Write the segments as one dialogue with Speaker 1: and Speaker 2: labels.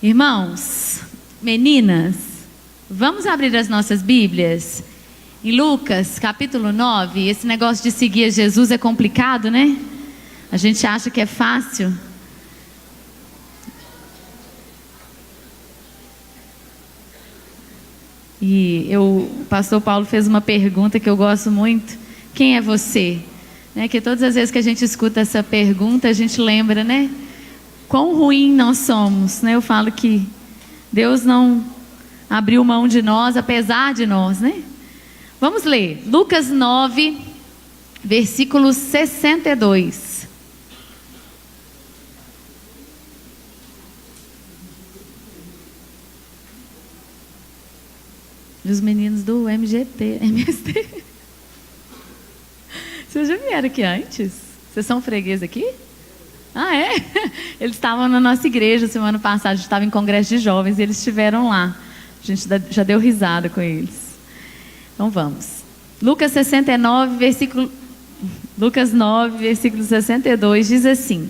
Speaker 1: Irmãos, meninas, vamos abrir as nossas Bíblias em Lucas capítulo 9. Esse negócio de seguir a Jesus é complicado, né? A gente acha que é fácil. E o pastor Paulo fez uma pergunta que eu gosto muito: quem é você? Que todas as vezes que a gente escuta essa pergunta, a gente lembra, né? Quão ruim nós somos, né? Eu falo que Deus não abriu mão de nós, apesar de nós, né? Vamos ler Lucas 9, versículo 62. Os meninos do MST. Vocês já vieram aqui antes? Vocês são freguês aqui? Ah, é? Eles estavam na nossa igreja semana passada, a gente estava em congresso de jovens e eles estiveram lá. A gente já deu risada com eles. Então vamos. Lucas 9, versículo 62 diz assim: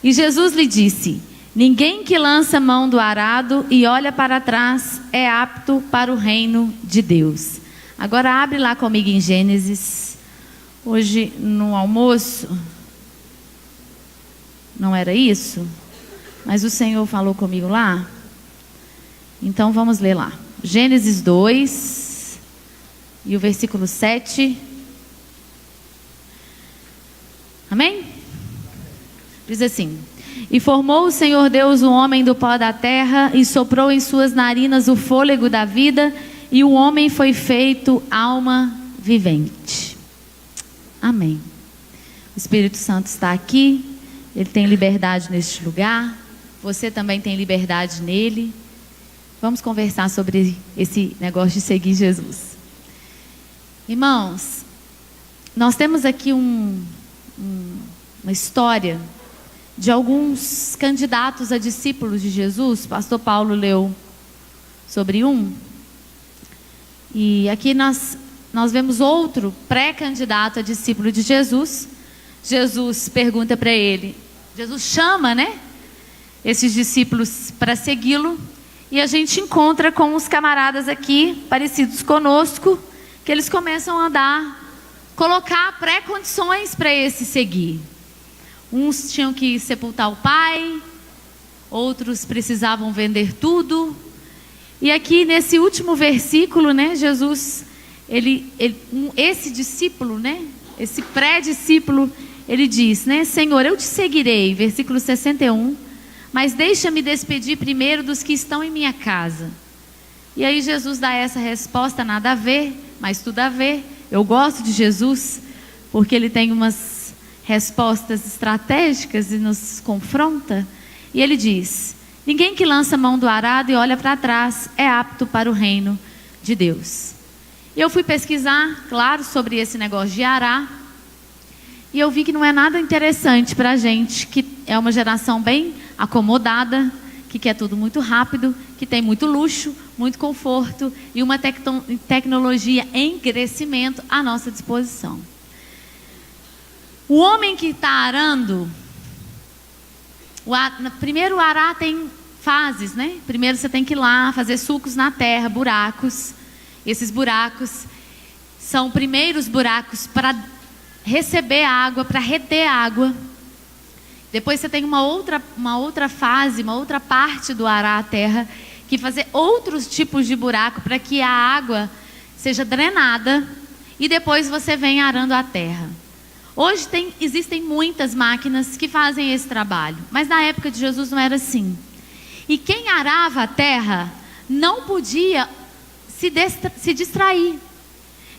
Speaker 1: E Jesus lhe disse: Ninguém que lança mão do arado e olha para trás é apto para o reino de Deus. Agora abre lá comigo em Gênesis. Hoje no almoço não era isso, mas o Senhor falou comigo lá. Então vamos ler lá. Gênesis 2 e o versículo 7. Amém? Diz assim: E formou o Senhor Deus o homem do pó da terra e soprou em suas narinas o fôlego da vida, e o homem foi feito alma vivente. Amém. O Espírito Santo está aqui. Ele tem liberdade neste lugar. Você também tem liberdade nele. Vamos conversar sobre esse negócio de seguir Jesus. Irmãos, nós temos aqui uma história de alguns candidatos a discípulos de Jesus. Pastor Paulo leu sobre um. E aqui nós vemos outro pré-candidato a discípulo de Jesus. Jesus pergunta para ele, Jesus chama, esses discípulos para segui-lo. E a gente encontra com os camaradas aqui, parecidos conosco, que eles começam a colocar pré-condições para esse seguir. Uns tinham que sepultar o pai, outros precisavam vender tudo. E aqui nesse último versículo, Jesus, esse discípulo, esse pré-discípulo, ele diz, Senhor, eu te seguirei, versículo 61, mas deixa-me despedir primeiro dos que estão em minha casa. E aí Jesus dá essa resposta, nada a ver, mas tudo a ver. Eu gosto de Jesus, porque ele tem umas respostas estratégicas e nos confronta. E ele diz: Ninguém que lança mão do arado e olha para trás é apto para o reino de Deus. E eu fui pesquisar, claro, sobre esse negócio de arar. E eu vi que não é nada interessante para a gente, que é uma geração bem acomodada, que quer tudo muito rápido, que tem muito luxo, muito conforto e uma tecnologia em crescimento à nossa disposição. O homem que está arando, primeiro o arar tem fases, Primeiro você tem que ir lá fazer sulcos na terra, buracos. Esses buracos são primeiros buracos para receber água, para reter água. Depois você tem uma outra fase, uma outra parte do arar a terra, que fazer outros tipos de buraco para que a água seja drenada, e depois você vem arando a terra. Hoje existem muitas máquinas que fazem esse trabalho, mas na época de Jesus não era assim. E quem arava a terra não podia se distrair.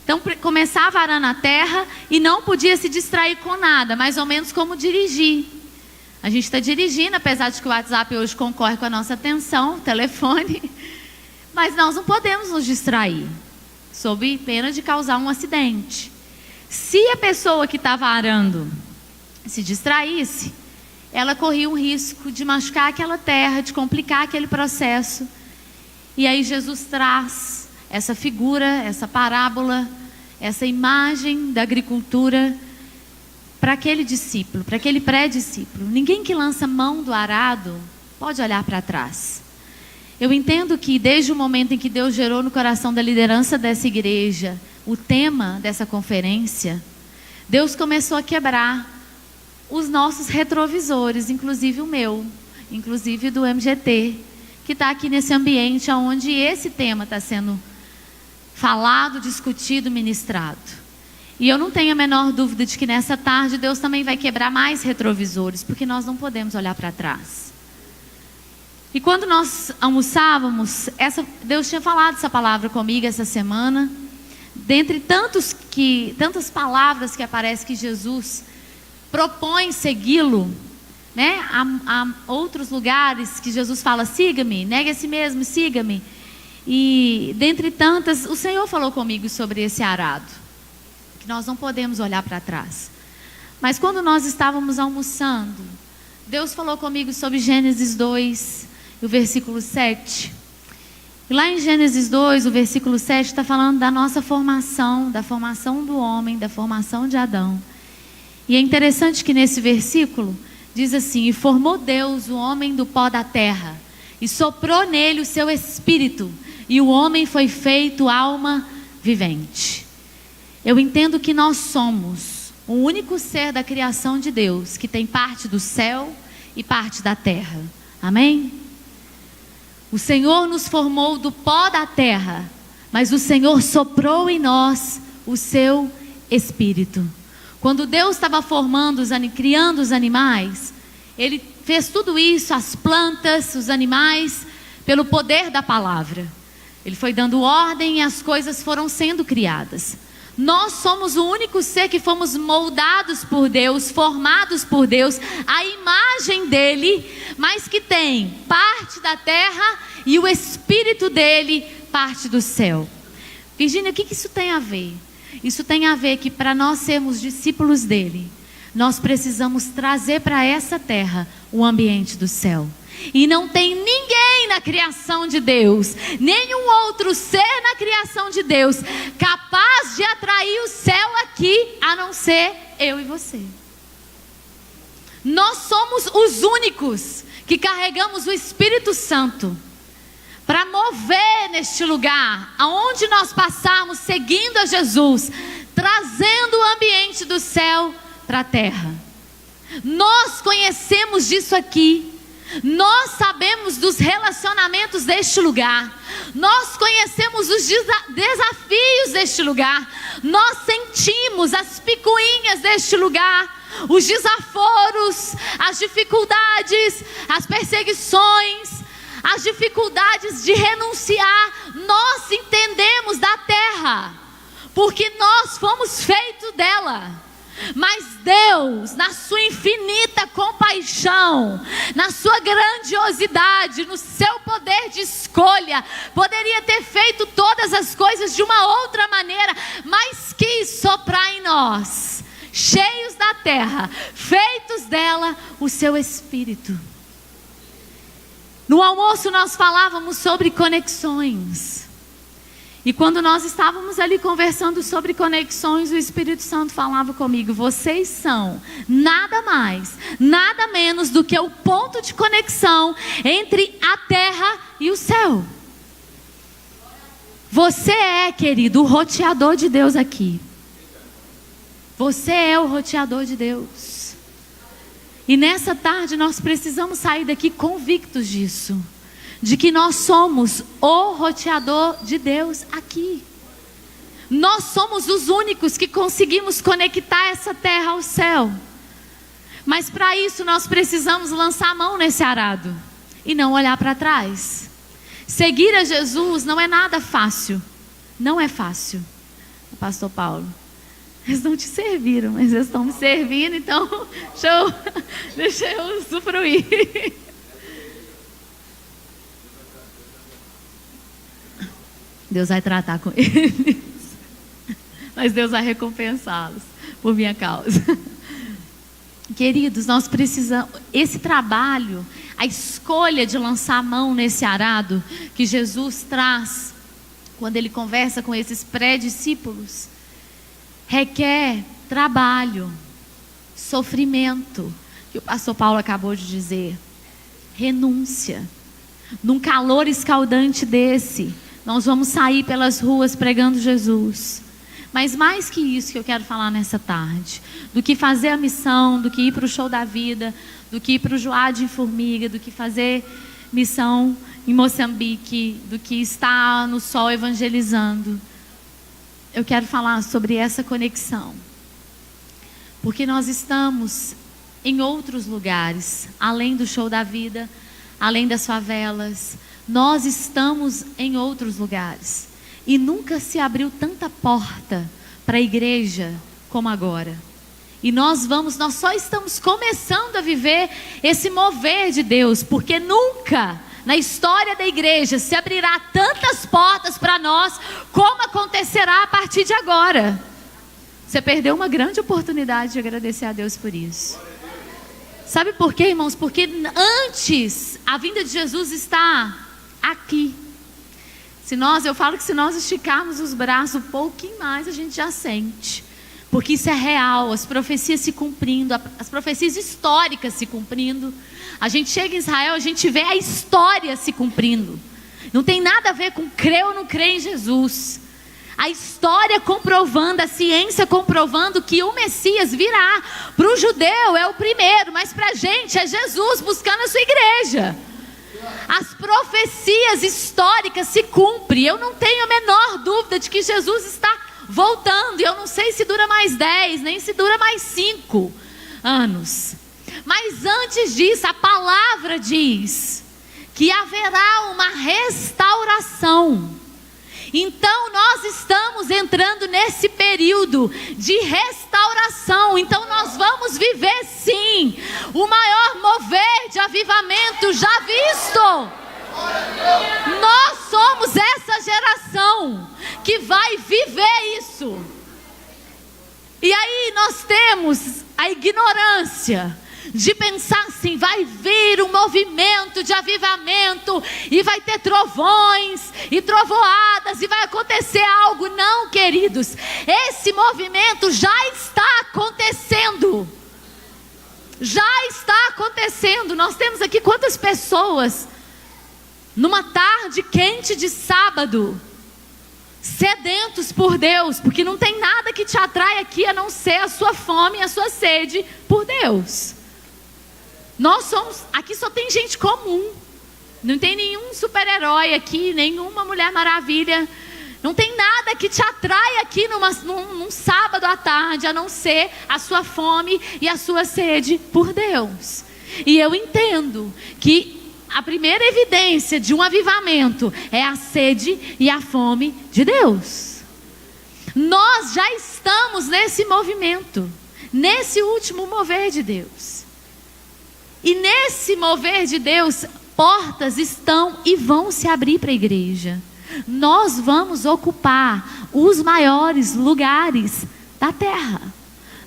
Speaker 1: Então começava arando a terra e não podia se distrair com nada, mais ou menos como dirigir. A gente está dirigindo, apesar de que o WhatsApp hoje concorre com a nossa atenção, o telefone, mas nós não podemos nos distrair, sob pena de causar um acidente. Se a pessoa que estava arando se distraísse, ela corria um risco de machucar aquela terra, de complicar aquele processo. E aí Jesus traz essa figura, essa parábola, essa imagem da agricultura para aquele discípulo, para aquele pré-discípulo. Ninguém que lança mão do arado pode olhar para trás. Eu entendo que desde o momento em que Deus gerou no coração da liderança dessa igreja o tema dessa conferência, Deus começou a quebrar os nossos retrovisores, inclusive o meu, inclusive do MGT, que está aqui nesse ambiente onde esse tema está sendo falado, discutido, ministrado. E eu não tenho a menor dúvida de que nessa tarde Deus também vai quebrar mais retrovisores, porque nós não podemos olhar para trás. E quando nós almoçávamos, Deus tinha falado essa palavra comigo essa semana. Dentre tantas palavras que aparecem que Jesus propõe segui-lo, né? Há outros lugares que Jesus fala, siga-me, negue a si mesmo, siga-me. E dentre tantas, o Senhor falou comigo sobre esse arado, que nós não podemos olhar para trás. Mas quando nós estávamos almoçando, Deus falou comigo sobre Gênesis 2, o versículo 7. E lá em Gênesis 2, o versículo 7, está falando da nossa formação, da formação do homem, da formação de Adão. E é interessante que nesse versículo diz assim: e formou Deus o homem do pó da terra, e soprou nele o seu espírito, e o homem foi feito alma vivente. Eu entendo que nós somos o único ser da criação de Deus que tem parte do céu e parte da terra. Amém? O Senhor nos formou do pó da terra, mas o Senhor soprou em nós o seu espírito. Quando Deus estava criando os animais, Ele fez tudo isso, as plantas, os animais, pelo poder da palavra. Ele foi dando ordem e as coisas foram sendo criadas. Nós somos o único ser que fomos moldados por Deus, formados por Deus, a imagem dele, mas que tem parte da terra e o espírito dele, parte do céu. Virgínia, o que isso tem a ver? Isso tem a ver que para nós sermos discípulos dele, nós precisamos trazer para essa terra o ambiente do céu. E não tem ninguém na criação de Deus, nenhum outro ser na criação de Deus, capaz de atrair o céu aqui, a não ser eu e você. Nós somos os únicos que carregamos o Espírito Santo para mover neste lugar, aonde nós passarmos seguindo a Jesus, trazendo o ambiente do céu para a terra. Nós conhecemos disso aqui. Nós sabemos dos relacionamentos deste lugar. Nós conhecemos os desafios deste lugar. Nós sentimos as picuinhas deste lugar, os desaforos, as dificuldades, as perseguições, as dificuldades de renunciar. Nós entendemos da terra, porque nós fomos feitos dela. Mas Deus, na sua infinita compaixão, na sua grandiosidade, no seu poder de escolha, poderia ter feito todas as coisas de uma outra maneira, mas quis soprar em nós, cheios da terra, feitos dela, o seu Espírito. No almoço nós falávamos sobre conexões. E quando nós estávamos ali conversando sobre conexões, o Espírito Santo falava comigo: vocês são nada mais, nada menos do que o ponto de conexão entre a terra e o céu. Você é, querido, o roteador de Deus aqui. Você é o roteador de Deus. E nessa tarde nós precisamos sair daqui convictos disso, de que nós somos o roteador de Deus aqui. Nós somos os únicos que conseguimos conectar essa terra ao céu. Mas para isso nós precisamos lançar a mão nesse arado e não olhar para trás. Seguir a Jesus não é nada fácil. Não é fácil. Pastor Paulo, eles não te serviram, mas eles estão me servindo, então deixa eu usufruir. Deus vai tratar com eles, mas Deus vai recompensá-los por minha causa. Queridos, nós precisamos, esse trabalho, a escolha de lançar a mão nesse arado que Jesus traz, quando Ele conversa com esses pré-discípulos, requer trabalho, sofrimento, que o pastor Paulo acabou de dizer, renúncia. num calor escaldante desse, nós vamos sair pelas ruas pregando Jesus. Mas mais que isso que eu quero falar nessa tarde, do que fazer a missão, do que ir para o Show da Vida, do que ir para o Joade em Formiga, do que fazer missão em Moçambique, do que estar no sol evangelizando, eu quero falar sobre essa conexão. Porque nós estamos em outros lugares, além do Show da Vida, além das favelas, nós estamos em outros lugares. E nunca se abriu tanta porta para a igreja como agora. E nós só estamos começando a viver esse mover de Deus, porque nunca na história da igreja se abrirá tantas portas para nós como acontecerá a partir de agora. Você perdeu uma grande oportunidade de agradecer a Deus por isso. Sabe por quê, irmãos? Porque antes a vinda de Jesus está aqui. Eu falo que se nós esticarmos os braços um pouquinho mais, a gente já sente. Porque isso é real, as profecias se cumprindo, as profecias históricas se cumprindo. A gente chega em Israel, a gente vê a história se cumprindo. Não tem nada a ver com crer ou não crer em Jesus. A história comprovando, a ciência comprovando que o Messias virá. Para o judeu é o primeiro, mas para a gente é Jesus buscando a sua igreja. As profecias históricas se cumprem. Eu não tenho a menor dúvida de que Jesus está voltando. E eu não sei se dura mais 10, nem se dura mais 5 anos. Mas antes disso, a palavra diz que haverá uma restauração. Então nós estamos entrando nesse período de restauração. Então nós vamos viver sim o maior mover de avivamento já visto. Nós somos essa geração que vai viver isso. E aí nós temos a ignorância de pensar assim, vai vir um movimento de avivamento, e vai ter trovões, e trovoadas, e vai acontecer algo. Não, queridos, esse movimento já está acontecendo. Já está acontecendo. Nós temos aqui quantas pessoas, numa tarde quente de sábado, sedentos por Deus, porque não tem nada que te atrai aqui a não ser a sua fome e a sua sede por Deus. Aqui só tem gente comum, não tem nenhum super-herói aqui, nenhuma Mulher Maravilha, não tem nada que te atrai aqui num sábado à tarde, a não ser a sua fome e a sua sede por Deus. E eu entendo que a primeira evidência de um avivamento é a sede e a fome de Deus. Nós já estamos nesse movimento, nesse último mover de Deus. E nesse mover de Deus, portas estão e vão se abrir para a igreja. Nós vamos ocupar os maiores lugares da terra.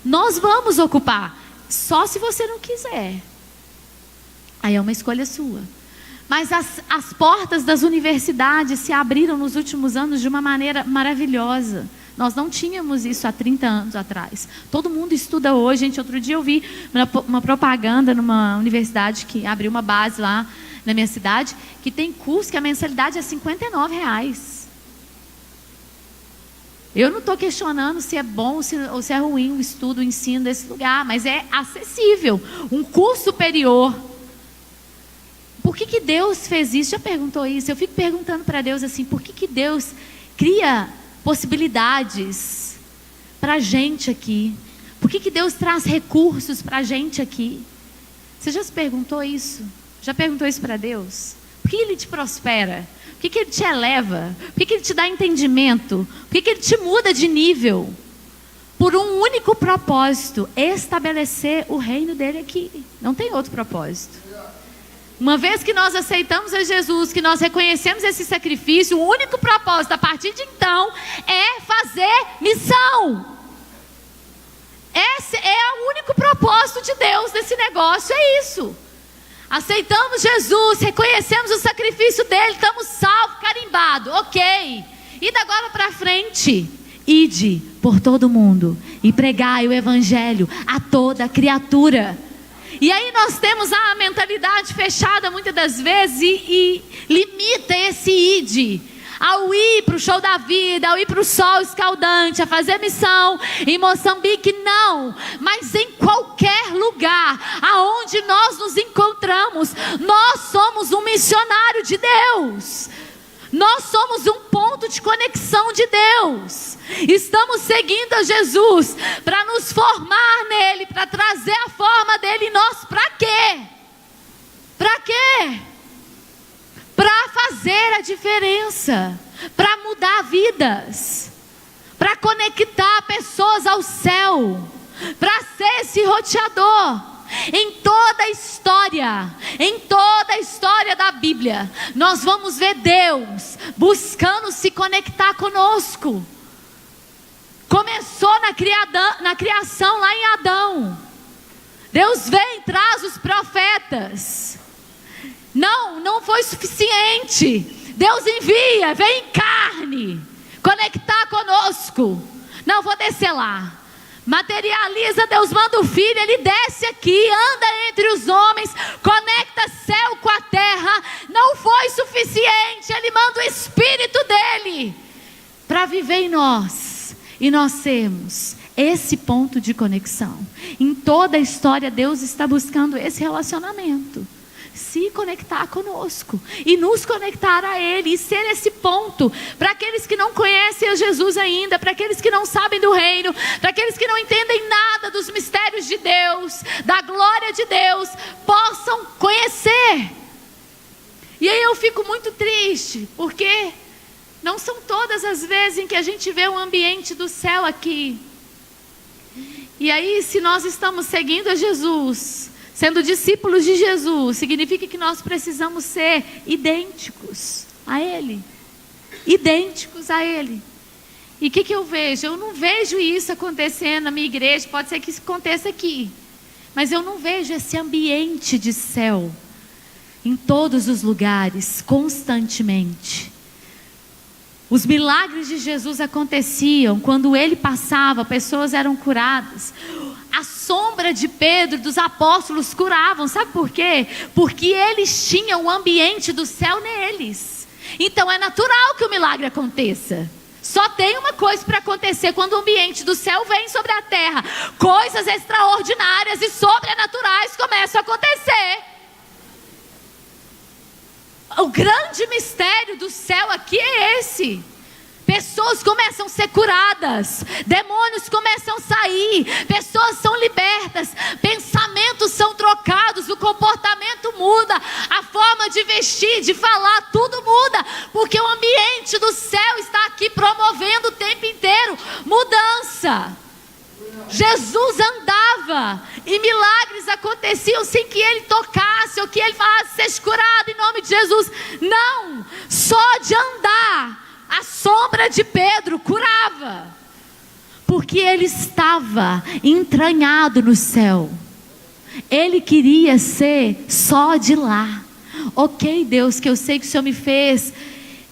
Speaker 1: Nós vamos ocupar, só se você não quiser. Aí é uma escolha sua. Mas as portas das universidades se abriram nos últimos anos de uma maneira maravilhosa. Nós não tínhamos isso há 30 anos atrás. Todo mundo estuda hoje. Gente, outro dia eu vi uma propaganda numa universidade que abriu uma base lá na minha cidade, que tem curso que a mensalidade é R$59. Eu não estou questionando se é bom ou se é ruim o estudo, o ensino desse lugar, mas é acessível. Um curso superior. Por que Deus fez isso? Já perguntou isso? Eu fico perguntando para Deus assim, por que Deus cria possibilidades para a gente aqui? Por que Deus traz recursos para a gente aqui? Você já se perguntou isso? Já perguntou isso para Deus? Por que Ele te prospera? Por que Ele te eleva? Por que Ele te dá entendimento? Por que Ele te muda de nível? Por um único propósito: estabelecer o reino dele aqui. Não tem outro propósito. Uma vez que nós aceitamos a Jesus, que nós reconhecemos esse sacrifício, o único propósito a partir de então é fazer missão. Esse é o único propósito de Deus nesse negócio, é isso. Aceitamos Jesus, reconhecemos o sacrifício dele, estamos salvos, carimbado, ok. E da agora para frente, ide por todo mundo e pregai o evangelho a toda criatura. E aí nós temos a mentalidade fechada muitas das vezes e limita esse id. Ao ir para o show da vida, ao ir para o sol escaldante, a fazer missão em Moçambique, não. Mas em qualquer lugar aonde nós nos encontramos, nós somos um missionário de Deus. Nós somos um ponto de conexão de Deus. Estamos seguindo a Jesus para nos formar nele, para trazer a forma dele em nós. Para quê? Para quê? Para fazer a diferença, para mudar vidas, para conectar pessoas ao céu, para ser esse roteador. Em toda a história da Bíblia, nós vamos ver Deus buscando se conectar conosco. Começou na criação lá em Adão. Deus vem, traz os profetas. Não foi suficiente. Deus envia, vem em carne, conectar conosco. Não, vou descer lá. Materializa, Deus manda o Filho, Ele desce aqui, anda entre os homens, conecta céu com a terra. Não foi suficiente, Ele manda o Espírito dEle para viver em nós. E nós sermos esse ponto de conexão. Em toda a história, Deus está buscando esse relacionamento. Se conectar conosco e nos conectar a Ele e ser esse ponto para aqueles que não conhecem a Jesus ainda, para aqueles que não sabem do reino, para aqueles que não entendem nada dos mistérios de Deus, da glória de Deus, possam conhecer. E aí eu fico muito triste, porque não são todas as vezes em que a gente vê o ambiente do céu aqui. E aí, se nós estamos seguindo a Jesus, sendo discípulos de Jesus, significa que nós precisamos ser idênticos a Ele. Idênticos a Ele. E o que eu vejo? Eu não vejo isso acontecendo na minha igreja, pode ser que isso aconteça aqui. Mas eu não vejo esse ambiente de céu em todos os lugares, constantemente. Os milagres de Jesus aconteciam, quando Ele passava, pessoas eram curadas. A sombra de Pedro, dos apóstolos, curavam. Sabe por quê? Porque eles tinham o ambiente do céu neles. Então é natural que o milagre aconteça. Só tem uma coisa para acontecer quando o ambiente do céu vem sobre a terra. Coisas extraordinárias e sobrenaturais começam a acontecer. O grande mistério do céu aqui é esse. Pessoas começam a ser curadas, demônios começam a sair, pessoas são libertas, pensamentos são trocados, o comportamento muda, a forma de vestir, de falar, tudo muda, porque o ambiente do céu está aqui promovendo o tempo inteiro mudança. Jesus andava e milagres aconteciam sem que Ele tocasse, ou que Ele falasse, seja curado em nome de Jesus. Não, só de andar, a sombra de Pedro curava, porque ele estava entranhado no céu. Ele queria ser só de lá. Ok, Deus, que eu sei que o Senhor me fez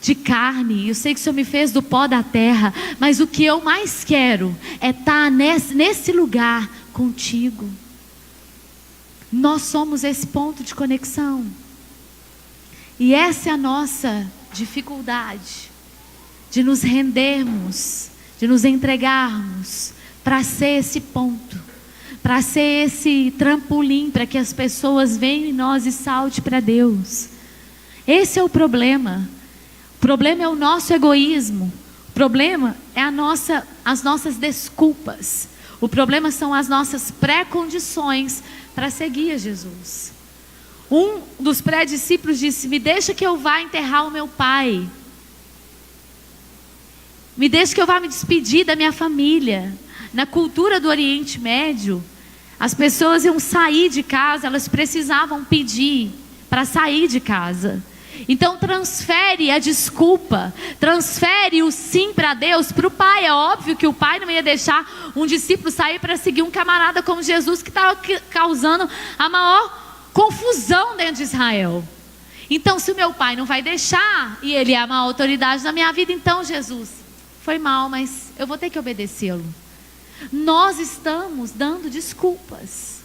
Speaker 1: de carne, eu sei que o Senhor me fez do pó da terra, mas o que eu mais quero é estar nesse lugar contigo. Nós somos esse ponto de conexão. E essa é a nossa dificuldade, de nos rendermos, de nos entregarmos para ser esse ponto, para ser esse trampolim, para que as pessoas venham em nós e saltem para Deus. Esse é o problema. O problema é o nosso egoísmo. O problema é as nossas desculpas. O problema são as nossas pré-condições para seguir a Jesus. Um dos pré-discípulos disse: me deixa que eu vá enterrar o meu pai. Me deixa que eu vá me despedir da minha família. Na cultura do Oriente Médio, as pessoas iam sair de casa, elas precisavam pedir para sair de casa. Então transfere a desculpa, transfere o sim para Deus, para o pai. É óbvio que o pai não ia deixar um discípulo sair para seguir um camarada como Jesus, que estava causando a maior confusão dentro de Israel. Então, se o meu pai não vai deixar, e ele é a maior autoridade na minha vida, então Jesus, foi mal, mas eu vou ter que obedecê-lo. Nós estamos dando desculpas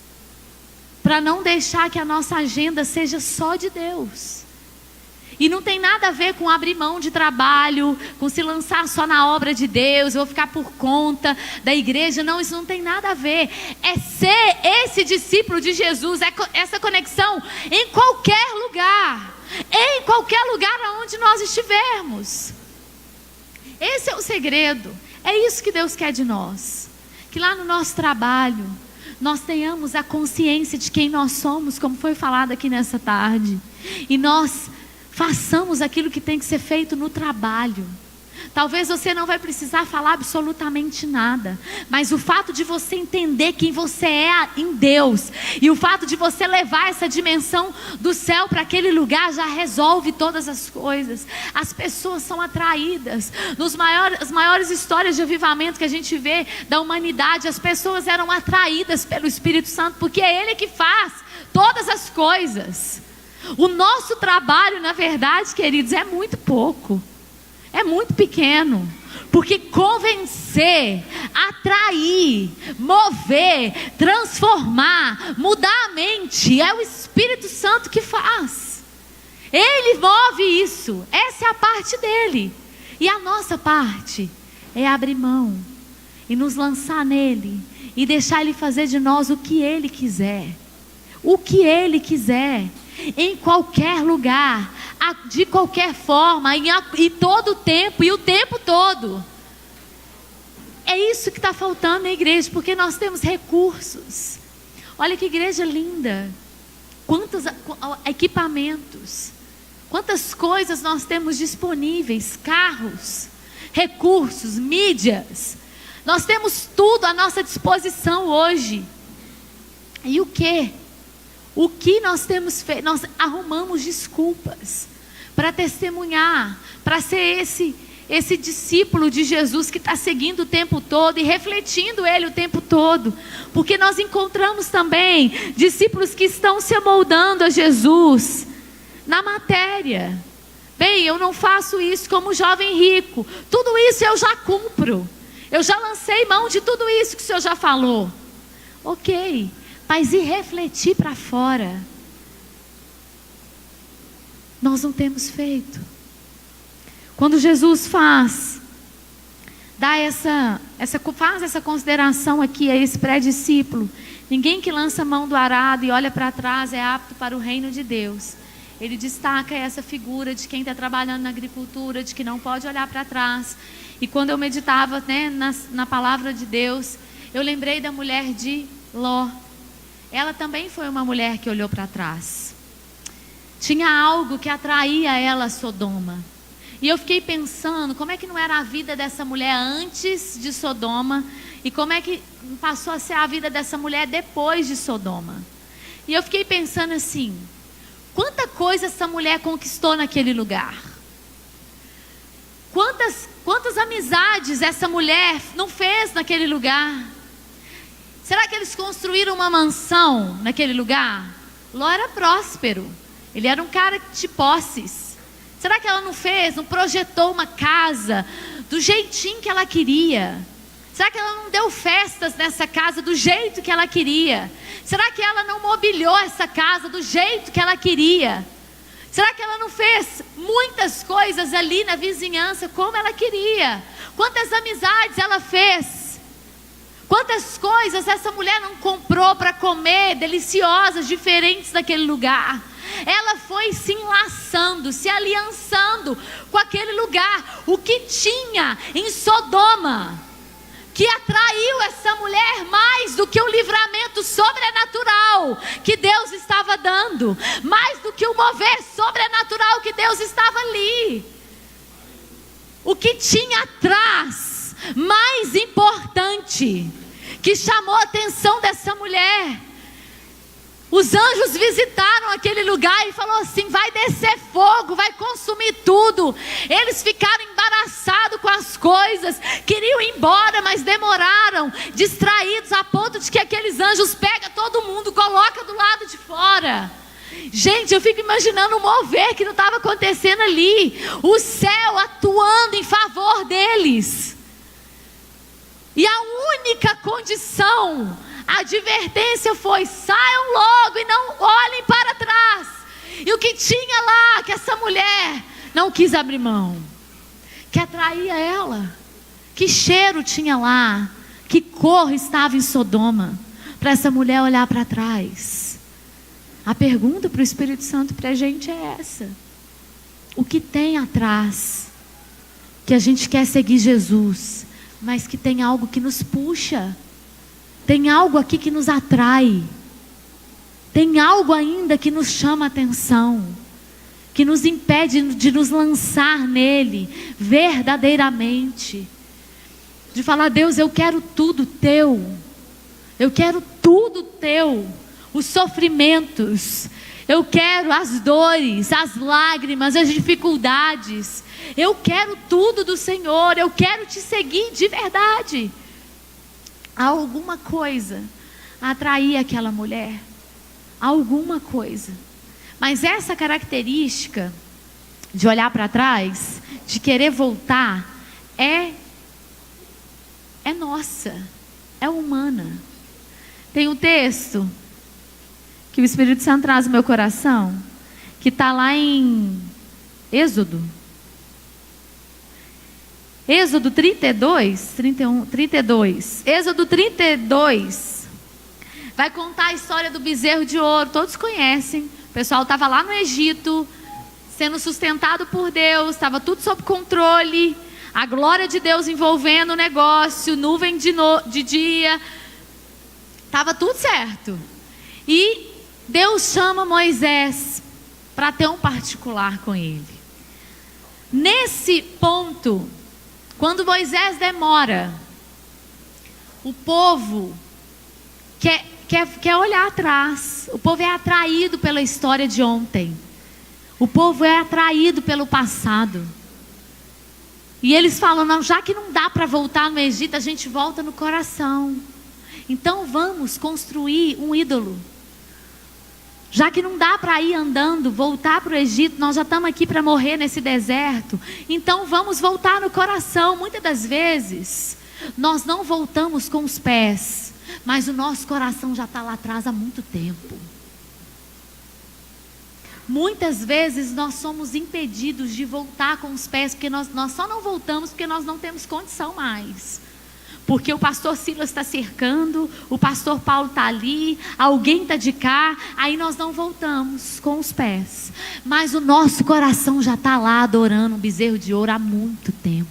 Speaker 1: para não deixar que a nossa agenda seja só de Deus. E não tem nada a ver com abrir mão de trabalho, com se lançar só na obra de Deus, eu vou ficar por conta da igreja. Não, isso não tem nada a ver. É ser esse discípulo de Jesus, é essa conexão em qualquer lugar. Em qualquer lugar onde nós estivermos. Esse é o segredo. É isso que Deus quer de nós. Que lá no nosso trabalho, nós tenhamos a consciência de quem nós somos, como foi falado aqui nessa tarde. E nós façamos aquilo que tem que ser feito no trabalho. Talvez você não vai precisar falar absolutamente nada, mas o fato de você entender quem você é em Deus, e o fato de você levar essa dimensão do céu para aquele lugar, já resolve todas as coisas. As pessoas são atraídas. As maiores histórias de avivamento que a gente vê da humanidade, as pessoas eram atraídas pelo Espírito Santo, porque é Ele que faz todas as coisas. O nosso trabalho, na verdade, queridos, é muito pouco. É muito pequeno, porque convencer, atrair, mover, transformar, mudar a mente, é o Espírito Santo que faz. Ele move isso, essa é a parte dele. E a nossa parte é abrir mão e nos lançar nele e deixar ele fazer de nós o que ele quiser. O que ele quiser, em qualquer lugar, de qualquer forma, em todo o tempo e o tempo todo. É isso que está faltando na igreja, porque nós temos recursos. Olha que igreja linda, quantos equipamentos, quantas coisas nós temos disponíveis, carros, recursos, mídias. Nós temos tudo à nossa disposição hoje. E o que? O que nós temos feito? Nós arrumamos desculpas para testemunhar, para ser esse discípulo de Jesus que está seguindo o tempo todo e refletindo Ele o tempo todo. Porque nós encontramos também discípulos que estão se amoldando a Jesus na matéria. Bem, eu não faço isso como jovem rico. Tudo isso eu já cumpro. Eu já lancei mão de tudo isso que o Senhor já falou. Ok. Mas e refletir para fora? Nós não temos feito. Quando Jesus faz essa consideração aqui a esse pré-discípulo: ninguém que lança a mão do arado e olha para trás é apto para o reino de Deus. Ele destaca essa figura de quem está trabalhando na agricultura, de que não pode olhar para trás. E quando eu meditava, na palavra de Deus, eu lembrei da mulher de Ló. Ela também foi uma mulher que olhou para trás. Tinha algo que atraía ela a Sodoma. E eu fiquei pensando, como é que não era a vida dessa mulher antes de Sodoma, e como é que passou a ser a vida dessa mulher depois de Sodoma. E eu fiquei pensando assim, quanta coisa essa mulher conquistou naquele lugar. Quantas amizades essa mulher não fez naquele lugar. Será que eles construíram uma mansão naquele lugar? Ló era próspero. Ele era um cara de posses. Será que ela não projetou uma casa do jeitinho que ela queria? Será que ela não deu festas nessa casa do jeito que ela queria? Será que ela não mobiliou essa casa do jeito que ela queria? Será que ela não fez muitas coisas ali na vizinhança como ela queria? Quantas amizades ela fez? Quantas coisas essa mulher não comprou para comer, deliciosas, diferentes daquele lugar? Ela foi se enlaçando, se aliançando com aquele lugar. O que tinha em Sodoma que atraiu essa mulher mais do que o livramento sobrenatural que Deus estava dando, mais do que o mover sobrenatural que Deus estava ali. O que tinha atrás, mais importante, que chamou a atenção dessa mulher. Os anjos visitaram aquele lugar e falou assim: vai descer fogo, vai consumir tudo. Eles ficaram embaraçados com as coisas, queriam ir embora, mas demoraram, distraídos a ponto de que aqueles anjos pegam todo mundo, colocam do lado de fora. Gente, eu fico imaginando o mover que não estava acontecendo ali, o céu atuando em favor deles. E a única condição, A advertência foi: saiam logo e não olhem para trás. E o que tinha lá, que essa mulher não quis abrir mão, que atraía ela, que cheiro tinha lá, que cor estava em Sodoma, para essa mulher olhar para trás. A pergunta para o Espírito Santo para a gente é essa: o que tem atrás, que a gente quer seguir Jesus, mas que tem algo que nos puxa, tem algo aqui que nos atrai, tem algo ainda que nos chama a atenção, que nos impede de nos lançar nele verdadeiramente, de falar: Deus, eu quero tudo teu, eu quero tudo teu, os sofrimentos, eu quero as dores, as lágrimas, as dificuldades, eu quero tudo do Senhor, eu quero te seguir de verdade. Há alguma coisa atraía aquela mulher, alguma coisa, mas essa característica de olhar para trás, de querer voltar, é nossa, é humana. Tem um texto que o Espírito Santo traz no meu coração, que está lá em Êxodo 32, 31, 32. Êxodo 32 vai contar a história do bezerro de ouro. Todos conhecem. O pessoal estava lá no Egito, sendo sustentado por Deus, estava tudo sob controle, a glória de Deus envolvendo o negócio, nuvem de dia, estava tudo certo. E Deus chama Moisés para ter um particular com ele. Nesse ponto, quando Moisés demora, o povo quer olhar atrás. O povo é atraído pela história de ontem. O povo é atraído pelo passado. E eles falam: não, já que não dá para voltar no Egito, a gente volta no coração. Então vamos construir um ídolo. Já que não dá para ir andando, voltar para o Egito, nós já estamos aqui para morrer nesse deserto. Então vamos voltar no coração. Muitas das vezes, nós não voltamos com os pés, mas o nosso coração já está lá atrás há muito tempo. Muitas vezes nós somos impedidos de voltar com os pés, porque nós só não voltamos porque nós não temos condição mais. Porque o pastor Silas está cercando, o pastor Paulo está ali, alguém está de cá, aí nós não voltamos com os pés. Mas o nosso coração já está lá adorando um bezerro de ouro há muito tempo.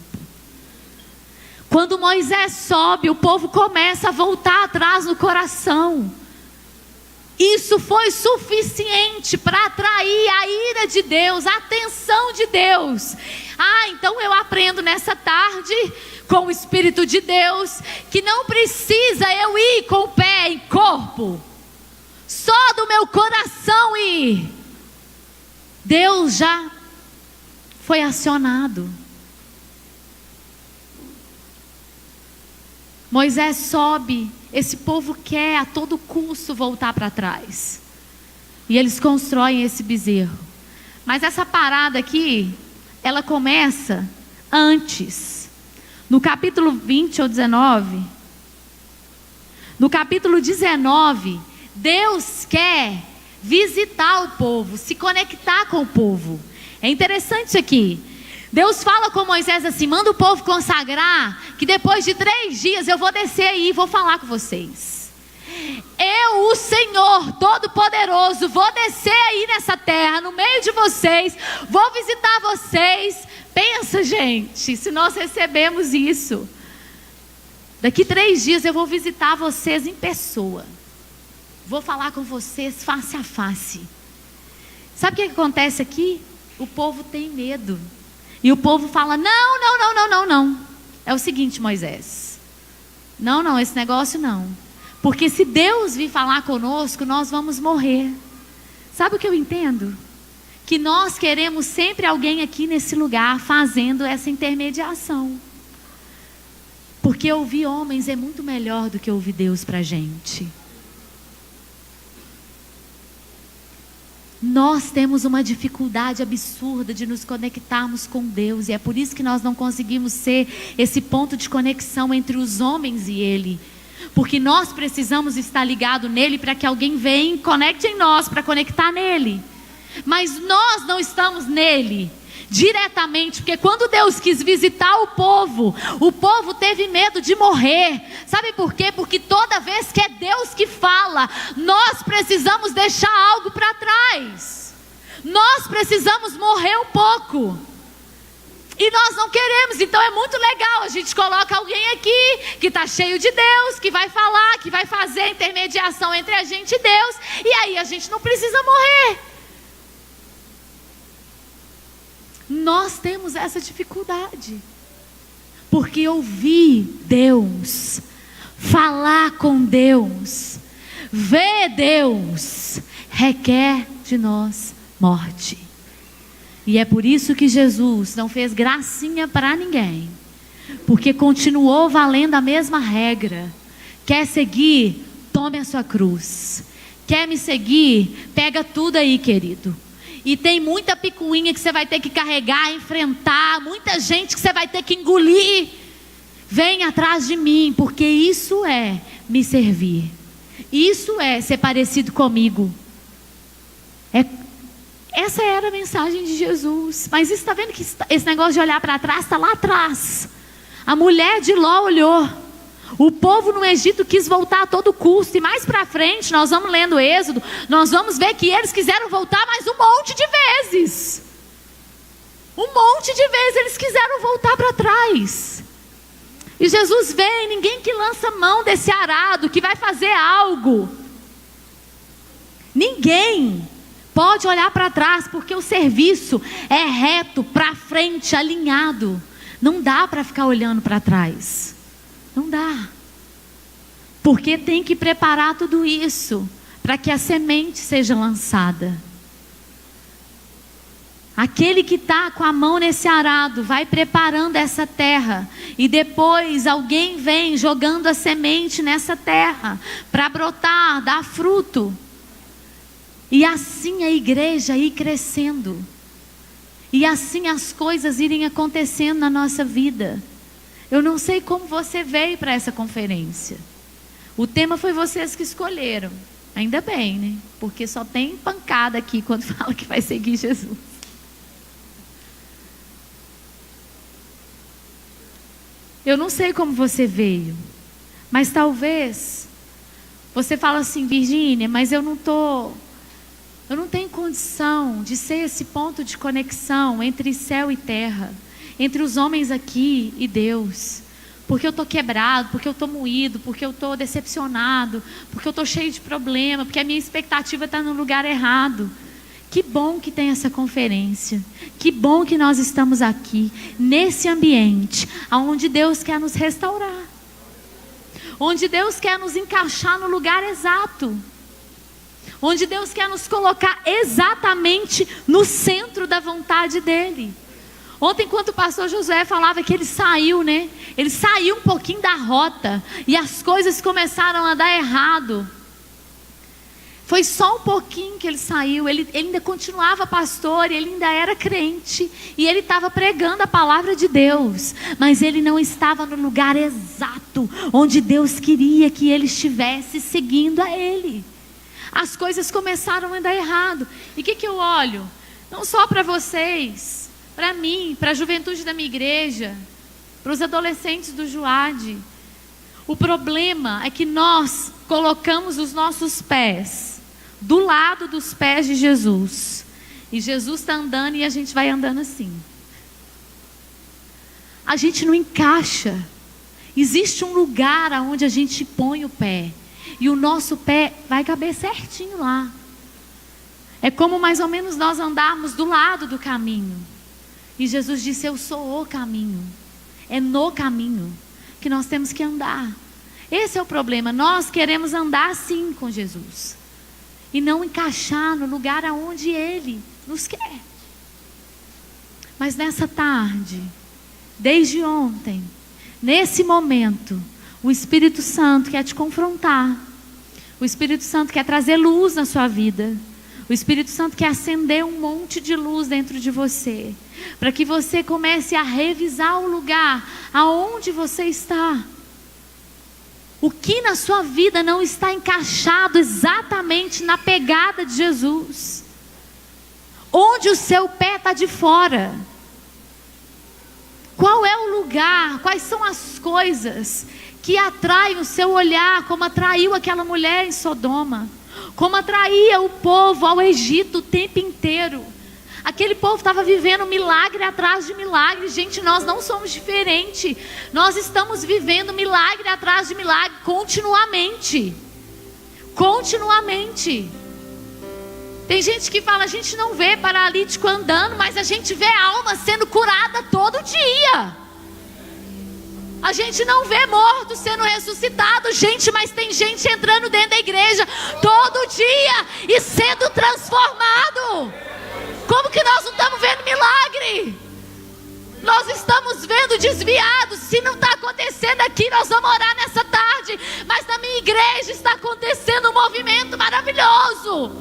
Speaker 1: Quando Moisés sobe, o povo começa a voltar atrás no coração. Isso foi suficiente para atrair a ira de Deus, a atenção de Deus. Então eu aprendo nessa tarde, com o Espírito de Deus, que não precisa eu ir com o pé em corpo, só do meu coração ir. Deus já foi acionado. Moisés sobe, esse povo quer a todo custo voltar para trás. E eles constroem esse bezerro. Mas essa parada aqui, ela começa antes. No capítulo 20 ou 19, no capítulo 19, Deus quer visitar o povo, se conectar com o povo. É interessante isso aqui. Deus fala com Moisés assim: manda o povo consagrar, que depois de 3 dias eu vou descer aí e vou falar com vocês. Eu, o Senhor Todo-Poderoso, vou descer aí nessa terra, no meio de vocês, vou visitar vocês. Pensa, gente, se nós recebemos isso, daqui 3 dias eu vou visitar vocês em pessoa, vou falar com vocês face a face. Sabe o que acontece aqui? O povo tem medo. E o povo fala: não. É o seguinte, Moisés, não, esse negócio não. Porque se Deus vir falar conosco, nós vamos morrer. Sabe o que eu entendo? Que nós queremos sempre alguém aqui nesse lugar fazendo essa intermediação. Porque ouvir homens é muito melhor do que ouvir Deus para a gente. Nós temos uma dificuldade absurda de nos conectarmos com Deus. E é por isso que nós não conseguimos ser esse ponto de conexão entre os homens e Ele. Porque nós precisamos estar ligados nele para que alguém venha e conecte em nós, para conectar nele. Mas nós não estamos nele diretamente, porque quando Deus quis visitar o povo teve medo de morrer. Sabe por quê? Porque toda vez que é Deus que fala, nós precisamos deixar algo para trás. Nós precisamos morrer um pouco. E nós não queremos. Então é muito legal, a gente coloca alguém aqui que está cheio de Deus, que vai falar, que vai fazer a intermediação entre a gente e Deus, e aí a gente não precisa morrer. Nós temos essa dificuldade, porque ouvir Deus, falar com Deus, ver Deus, requer de nós morte. E é por isso que Jesus não fez gracinha para ninguém, porque continuou valendo a mesma regra. Quer seguir? Tome a sua cruz. Quer me seguir? Pega tudo aí, querido. E tem muita picuinha que você vai ter que carregar, enfrentar, muita gente que você vai ter que engolir. Vem atrás de mim, porque isso é me servir. Isso é ser parecido comigo. Essa era a mensagem de Jesus. Mas está vendo que esse negócio de olhar para trás está lá atrás. A mulher de Ló olhou. O povo no Egito quis voltar a todo custo. E mais para frente, nós vamos lendo o Êxodo, nós vamos ver que eles quiseram voltar mais um monte de vezes. Um monte de vezes eles quiseram voltar para trás. E Jesus vem, ninguém que lança mão desse arado, que vai fazer algo. Ninguém pode olhar para trás, porque o serviço é reto, para frente, alinhado. Não dá para ficar olhando para trás. Não dá. Porque tem que preparar tudo isso para que a semente seja lançada. Aquele que está com a mão nesse arado vai preparando essa terra, e depois alguém vem jogando a semente nessa terra para brotar, dar fruto. E assim a igreja ir crescendo, e assim as coisas irem acontecendo na nossa vida. Eu não sei como você veio para essa conferência. O tema foi vocês que escolheram. Ainda bem, né? Porque só tem pancada aqui quando fala que vai seguir Jesus. Eu não sei como você veio, mas talvez você fala assim: Virgínia, mas eu não tenho condição de ser esse ponto de conexão entre céu e terra, entre os homens aqui e Deus, porque eu estou quebrado, porque eu estou moído, porque eu estou decepcionado, porque eu estou cheio de problema, porque a minha expectativa está no lugar errado. Que bom que tem essa conferência, que bom que nós estamos aqui, nesse ambiente, onde Deus quer nos restaurar, onde Deus quer nos encaixar no lugar exato, onde Deus quer nos colocar exatamente no centro da vontade dEle. Ontem, enquanto o pastor Josué falava que ele saiu, né? Ele saiu um pouquinho da rota, e as coisas começaram a dar errado. Foi só um pouquinho que ele saiu. Ele ainda continuava pastor, ele ainda era crente, e ele estava pregando a palavra de Deus, mas ele não estava no lugar exato onde Deus queria que ele estivesse, seguindo a Ele. As coisas começaram a dar errado. E o que eu olho? Não só para vocês, para mim, para a juventude da minha igreja, para os adolescentes do Juad. O problema é que nós colocamos os nossos pés do lado dos pés de Jesus, e Jesus está andando e a gente vai andando assim. A gente não encaixa. Existe um lugar onde a gente põe o pé, e o nosso pé vai caber certinho lá. É como mais ou menos nós andarmos do lado do caminho, e Jesus disse: eu sou o caminho. É no caminho que nós temos que andar. Esse é o problema. Nós queremos andar assim com Jesus, e não encaixar no lugar aonde Ele nos quer. Mas nessa tarde, desde ontem, nesse momento, o Espírito Santo quer te confrontar. O Espírito Santo quer trazer luz na sua vida. O Espírito Santo quer acender um monte de luz dentro de você, para que você comece a revisar o lugar aonde você está. O que na sua vida não está encaixado exatamente na pegada de Jesus? Onde o seu pé está de fora? Qual é o lugar? Quais são as coisas que atraem o seu olhar, como atraiu aquela mulher em Sodoma, como atraía o povo ao Egito o tempo inteiro? Aquele povo estava vivendo milagre atrás de milagre. Gente, nós não somos diferentes. Nós estamos vivendo milagre atrás de milagre continuamente. Continuamente. Tem gente que fala, a gente não vê paralítico andando, mas a gente vê alma sendo curada todo dia. A gente não vê morto sendo ressuscitado, gente, mas tem gente entrando dentro da igreja todo dia e sendo transformado. Como que nós não estamos vendo milagre? Nós estamos vendo desviados. Se não está acontecendo aqui, nós vamos orar nessa tarde. Mas na minha igreja está acontecendo um movimento maravilhoso.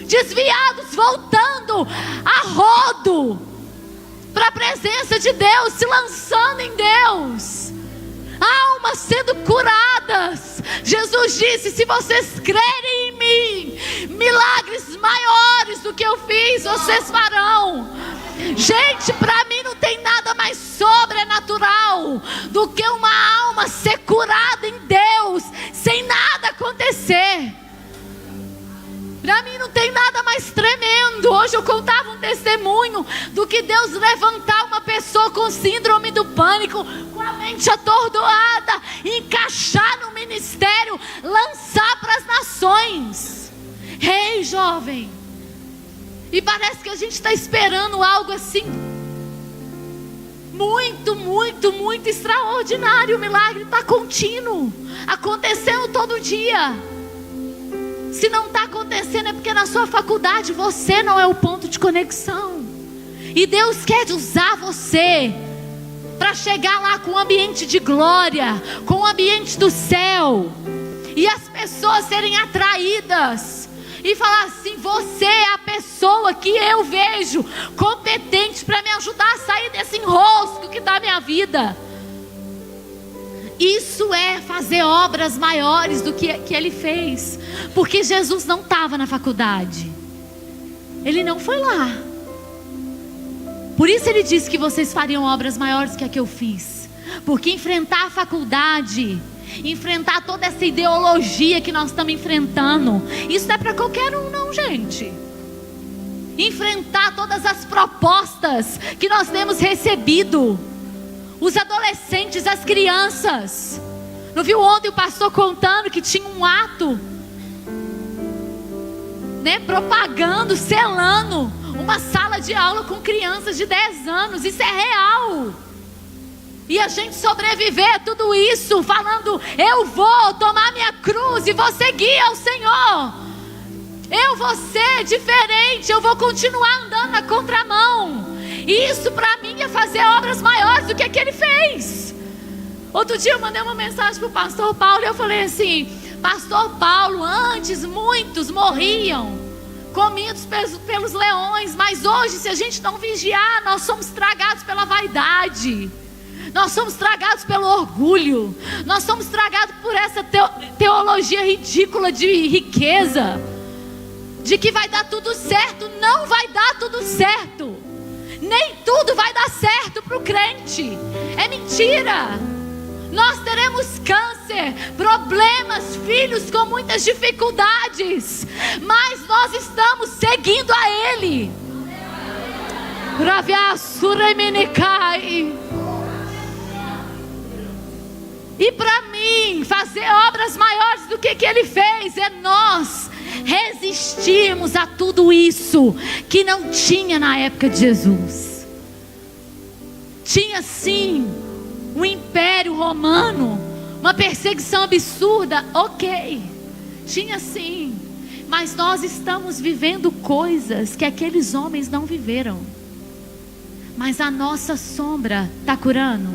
Speaker 1: Desviados voltando a rodo para a presença de Deus, se lançando em Deus. Almas sendo curadas. Jesus disse, se vocês crerem em mim, milagres maiores do que eu fiz, vocês farão. Gente, para mim não tem nada mais sobrenatural do que uma alma ser curada em Deus, sem nada acontecer. Para mim não tem nada mais tremendo. Hoje eu contava um testemunho do que Deus levantar uma pessoa com síndrome do pânico, com a mente atordoada, encaixar no ministério, lançar para as nações. Ei, jovem. E parece que a gente está esperando algo assim muito, muito, muito extraordinário. O milagre está contínuo, acontecendo todo dia. Se não está acontecendo é porque na sua faculdade você não é o ponto de conexão. E Deus quer usar você para chegar lá com um ambiente de glória, com um ambiente do céu. E as pessoas serem atraídas e falar assim, você é a pessoa que eu vejo competente para me ajudar a sair desse enrosco que está a minha vida. Isso é fazer obras maiores do que ele fez. Porque Jesus não estava na faculdade. Ele não foi lá. Por isso ele disse que vocês fariam obras maiores que a que eu fiz. Porque enfrentar a faculdade, enfrentar toda essa ideologia que nós estamos enfrentando, isso não é para qualquer um não, gente. Enfrentar todas as propostas que nós temos recebido, os adolescentes, as crianças. Não viu ontem o pastor contando que tinha um ato, né, propagando, selando uma sala de aula com crianças de 10 anos. Isso é real. E a gente sobreviver a tudo isso falando, eu vou tomar minha cruz e vou seguir ao Senhor. Eu vou ser diferente, eu vou continuar andando na contramão. Isso para mim é fazer obras maiores do que ele fez. Outro dia eu mandei uma mensagem para o pastor Paulo e eu falei assim, pastor Paulo, antes muitos morriam comidos pelos leões, mas hoje se a gente não vigiar, nós somos tragados pela vaidade, nós somos tragados pelo orgulho, nós somos tragados por essa teologia ridícula de riqueza, de que vai dar tudo certo. Não vai dar tudo certo. Nem tudo vai dar certo para o crente. É mentira. Nós teremos câncer, problemas, filhos com muitas dificuldades, mas nós estamos seguindo a Ele. E para mim, fazer obras maiores do que Ele fez é nós resistirmos a tudo isso que não tinha na época de Jesus. Tinha sim um império romano, uma perseguição absurda, ok, tinha sim, mas nós estamos vivendo coisas que aqueles homens não viveram. Mas a nossa sombra está curando.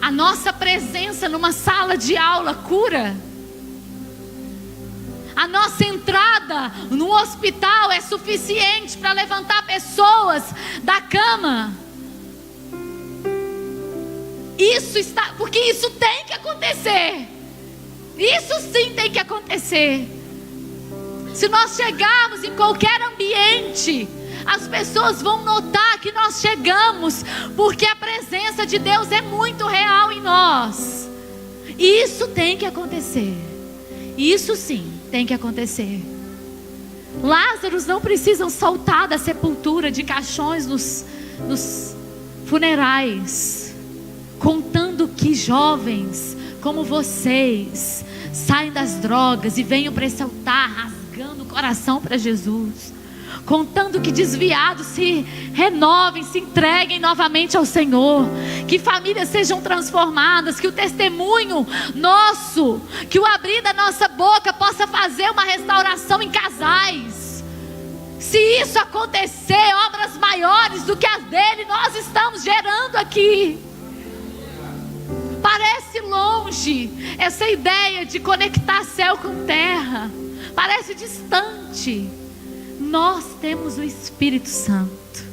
Speaker 1: A nossa presença numa sala de aula cura. A nossa entrada no hospital é suficiente para levantar pessoas da cama. Porque isso tem que acontecer. Isso sim tem que acontecer. Se nós chegarmos em qualquer ambiente, as pessoas vão notar que nós chegamos, porque a presença de Deus é muito real em nós. Isso tem que acontecer. Isso sim tem que acontecer. Lázaros não precisam saltar da sepultura de caixões nos funerais, contando que jovens como vocês saem das drogas e venham para esse altar rasgando o coração para Jesus, contando que desviados se renovem, se entreguem novamente ao Senhor, que famílias sejam transformadas, que o testemunho nosso, que o abrir da nossa boca possa fazer uma restauração em casais. Se isso acontecer, obras maiores do que as dele nós estamos gerando aqui. Parece longe essa ideia de conectar céu com terra, parece distante. Nós temos o Espírito Santo,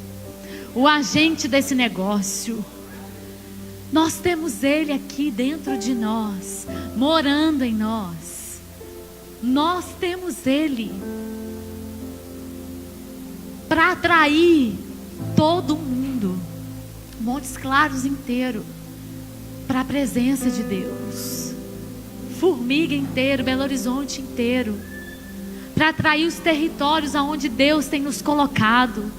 Speaker 1: o agente desse negócio. Nós temos Ele aqui dentro de nós, morando em nós. Nós temos Ele para atrair todo mundo, Montes Claros inteiro, para a presença de Deus. Formiga inteiro, Belo Horizonte inteiro, para atrair os territórios aonde Deus tem nos colocado,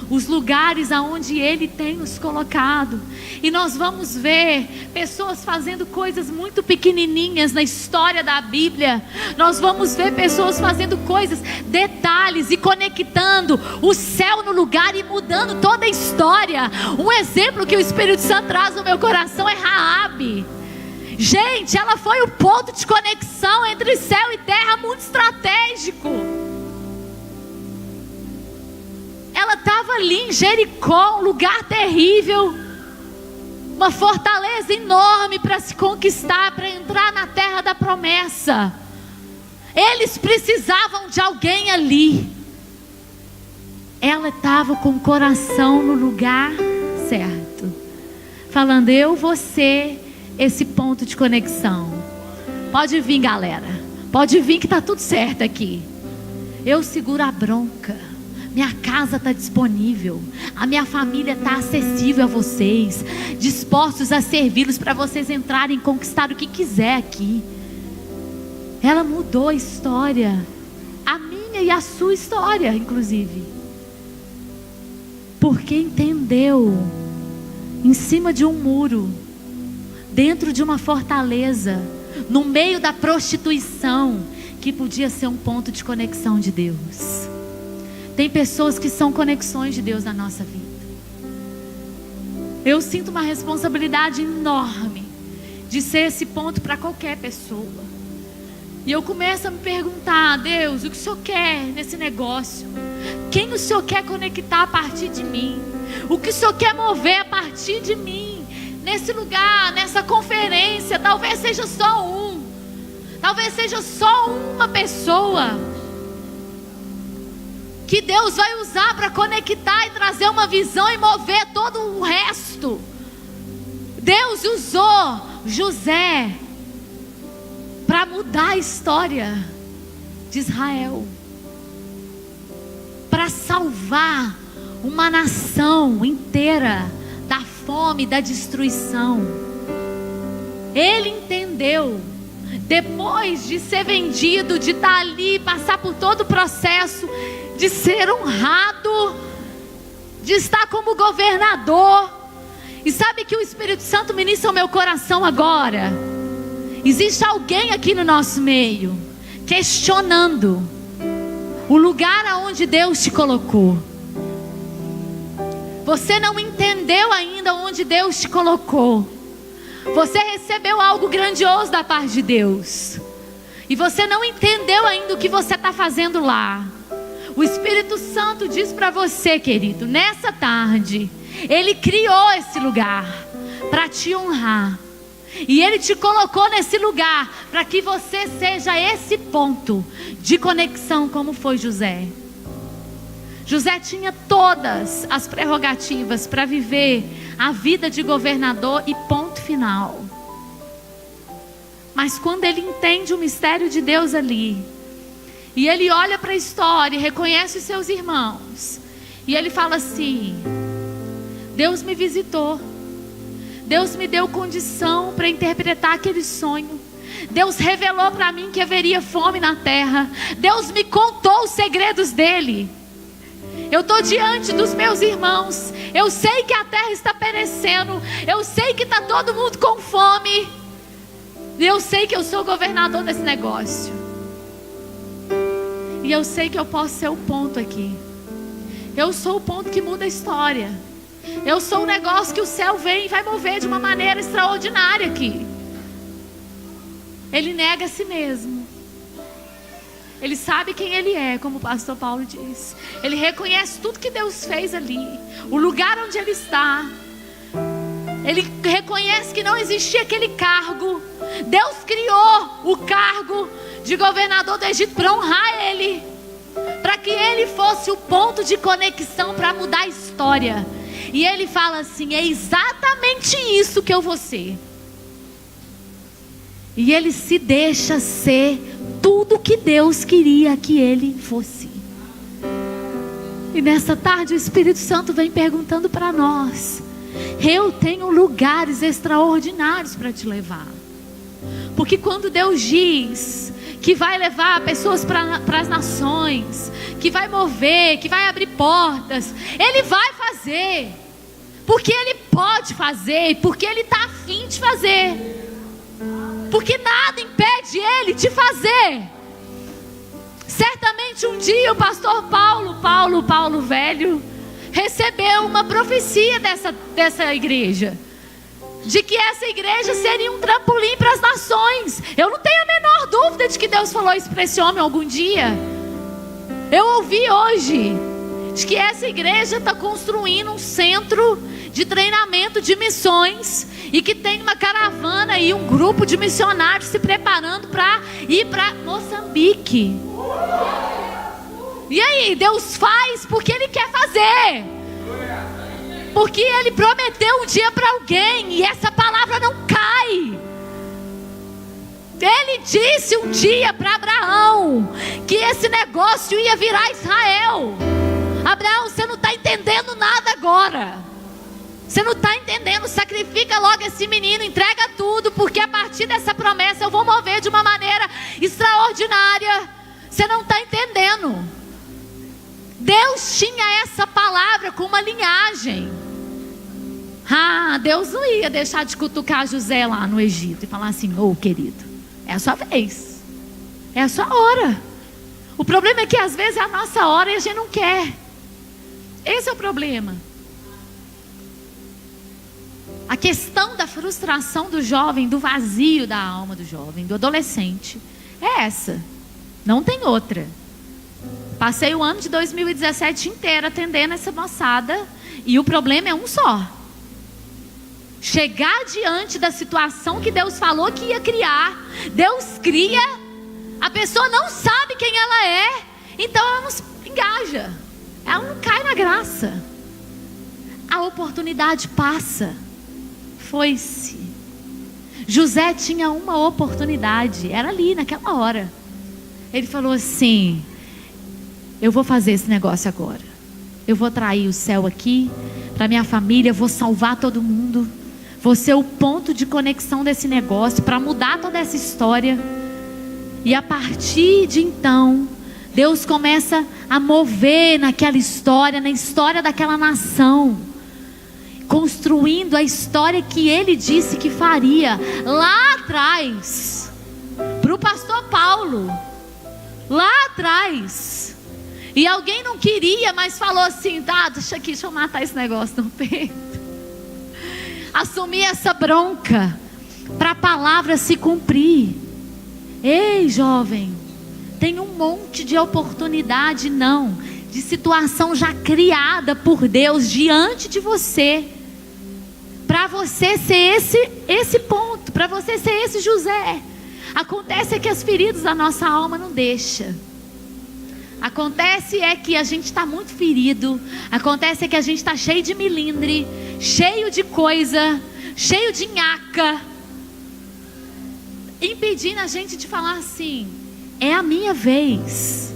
Speaker 1: os lugares aonde Ele tem nos colocado. E nós vamos ver pessoas fazendo coisas muito pequenininhas na história da Bíblia. Nós vamos ver pessoas fazendo coisas, detalhes, e conectando o céu no lugar e mudando toda a história. Um exemplo que o Espírito Santo traz no meu coração é Raabe. Gente, ela foi o ponto de conexão entre céu e terra muito estratégico. Ela estava ali em Jericó, um lugar terrível, uma fortaleza enorme para se conquistar, para entrar na terra da promessa. Eles precisavam de alguém ali. Ela estava com o coração no lugar certo, falando: eu vou ser esse ponto de conexão. Pode vir, galera, pode vir que está tudo certo aqui. Eu seguro a bronca. Minha casa está disponível, a minha família está acessível a vocês, dispostos a servi-los para vocês entrarem e conquistar o que quiser aqui. Ela mudou a história, a minha e a sua história, inclusive, porque entendeu, em cima de um muro, dentro de uma fortaleza, no meio da prostituição, que podia ser um ponto de conexão de Deus. Tem pessoas que são conexões de Deus na nossa vida. Eu sinto uma responsabilidade enorme de ser esse ponto para qualquer pessoa. E eu começo a me perguntar: Deus, o que o Senhor quer nesse negócio? Quem o Senhor quer conectar a partir de mim? O que o Senhor quer mover a partir de mim? Nesse lugar, nessa conferência, talvez seja só um. Talvez seja só uma pessoa que Deus vai usar para conectar e trazer uma visão e mover todo o resto. Deus usou José para mudar a história de Israel, para salvar uma nação inteira da fome, da destruição. Ele entendeu, depois de ser vendido, de estar ali, passar por todo o processo, de ser honrado, de estar como governador. E sabe que o Espírito Santo ministra o meu coração agora? Existe alguém aqui no nosso meio questionando o lugar aonde Deus te colocou. Você não entendeu ainda onde Deus te colocou. Você recebeu algo grandioso da parte de Deus, e você não entendeu ainda o que você está fazendo lá. O Espírito Santo diz para você, querido, nessa tarde, Ele criou esse lugar para te honrar. E Ele te colocou nesse lugar para que você seja esse ponto de conexão, como foi José. José tinha todas as prerrogativas para viver a vida de governador e ponto final. Mas quando ele entende o mistério de Deus ali, e ele olha para a história e reconhece os seus irmãos, e ele fala assim: Deus me visitou, Deus me deu condição para interpretar aquele sonho, Deus revelou para mim que haveria fome na terra, Deus me contou os segredos dele. Eu estou diante dos meus irmãos, eu sei que a terra está perecendo, eu sei que está todo mundo com fome, e eu sei que eu sou governador desse negócio, e eu sei que eu posso ser o ponto aqui. Eu sou o ponto que muda a história. Eu sou o negócio que o céu vem e vai mover de uma maneira extraordinária aqui. Ele nega a si mesmo. Ele sabe quem ele é, como o pastor Paulo diz. Ele reconhece tudo que Deus fez ali, o lugar onde ele está. Ele reconhece que não existia aquele cargo. Deus criou o cargo de governador do Egito para honrar ele, para que ele fosse o ponto de conexão para mudar a história. E ele fala assim: é exatamente isso que eu vou ser. E ele se deixa ser tudo que Deus queria que ele fosse. E nessa tarde o Espírito Santo vem perguntando para nós: eu tenho lugares extraordinários para te levar. Porque quando Deus diz que vai levar pessoas para as nações, que vai mover, que vai abrir portas, Ele vai fazer, porque Ele pode fazer, porque Ele está a fim de fazer, porque nada impede Ele de fazer. Certamente um dia o pastor Paulo velho, recebeu uma profecia dessa igreja, de que essa igreja seria um trampolim para as nações. Eu não tenho a menor dúvida de que Deus falou isso para esse homem algum dia. Eu ouvi hoje de que essa igreja está construindo um centro de treinamento de missões, e que tem uma caravana e um grupo de missionários se preparando para ir para Moçambique. E aí, Deus faz porque Ele quer fazer, porque Ele prometeu um dia para alguém, e essa palavra não cai. Ele disse um dia para Abraão que esse negócio ia virar Israel. Abraão, você não está entendendo nada agora. Você não está entendendo. Sacrifica logo esse menino, entrega tudo, porque a partir dessa promessa eu vou mover de uma maneira extraordinária. Você não está entendendo. Deus tinha essa palavra com uma linhagem. Deus não ia deixar de cutucar José lá no Egito e falar assim: ô querido, é a sua vez, é a sua hora. O problema é que às vezes é a nossa hora e a gente não quer. Esse é o problema. A questão da frustração do jovem, do vazio da alma do jovem, do adolescente, é essa. Não tem outra. Passei o ano de 2017 inteiro atendendo essa moçada, e o problema é um só: chegar diante da situação que Deus falou que ia criar. Deus cria, a pessoa não sabe quem ela é, então ela não se engaja, ela não cai na graça. A oportunidade passa. Foi-se. José tinha uma oportunidade, era ali naquela hora. Ele falou assim: eu vou fazer esse negócio agora. Eu vou trair o céu aqui para minha família, vou salvar todo mundo, vou ser o ponto de conexão desse negócio para mudar toda essa história. E a partir de então, Deus começa a mover naquela história, na história daquela nação, construindo a história que Ele disse que faria lá atrás, para o pastor Paulo, lá atrás. E alguém não queria, mas falou assim: tá, deixa eu matar esse negócio no peito, assumir essa bronca, para a palavra se cumprir. Ei, jovem, tem um monte de oportunidade, de situação já criada por Deus diante de você, para você ser esse ponto, para você ser esse José. Acontece é que as feridas da nossa alma não deixam. Acontece é que a gente está muito ferido. Acontece é que a gente está cheio de milindre, cheio de coisa, cheio de nhaca, impedindo a gente de falar assim: é a minha vez,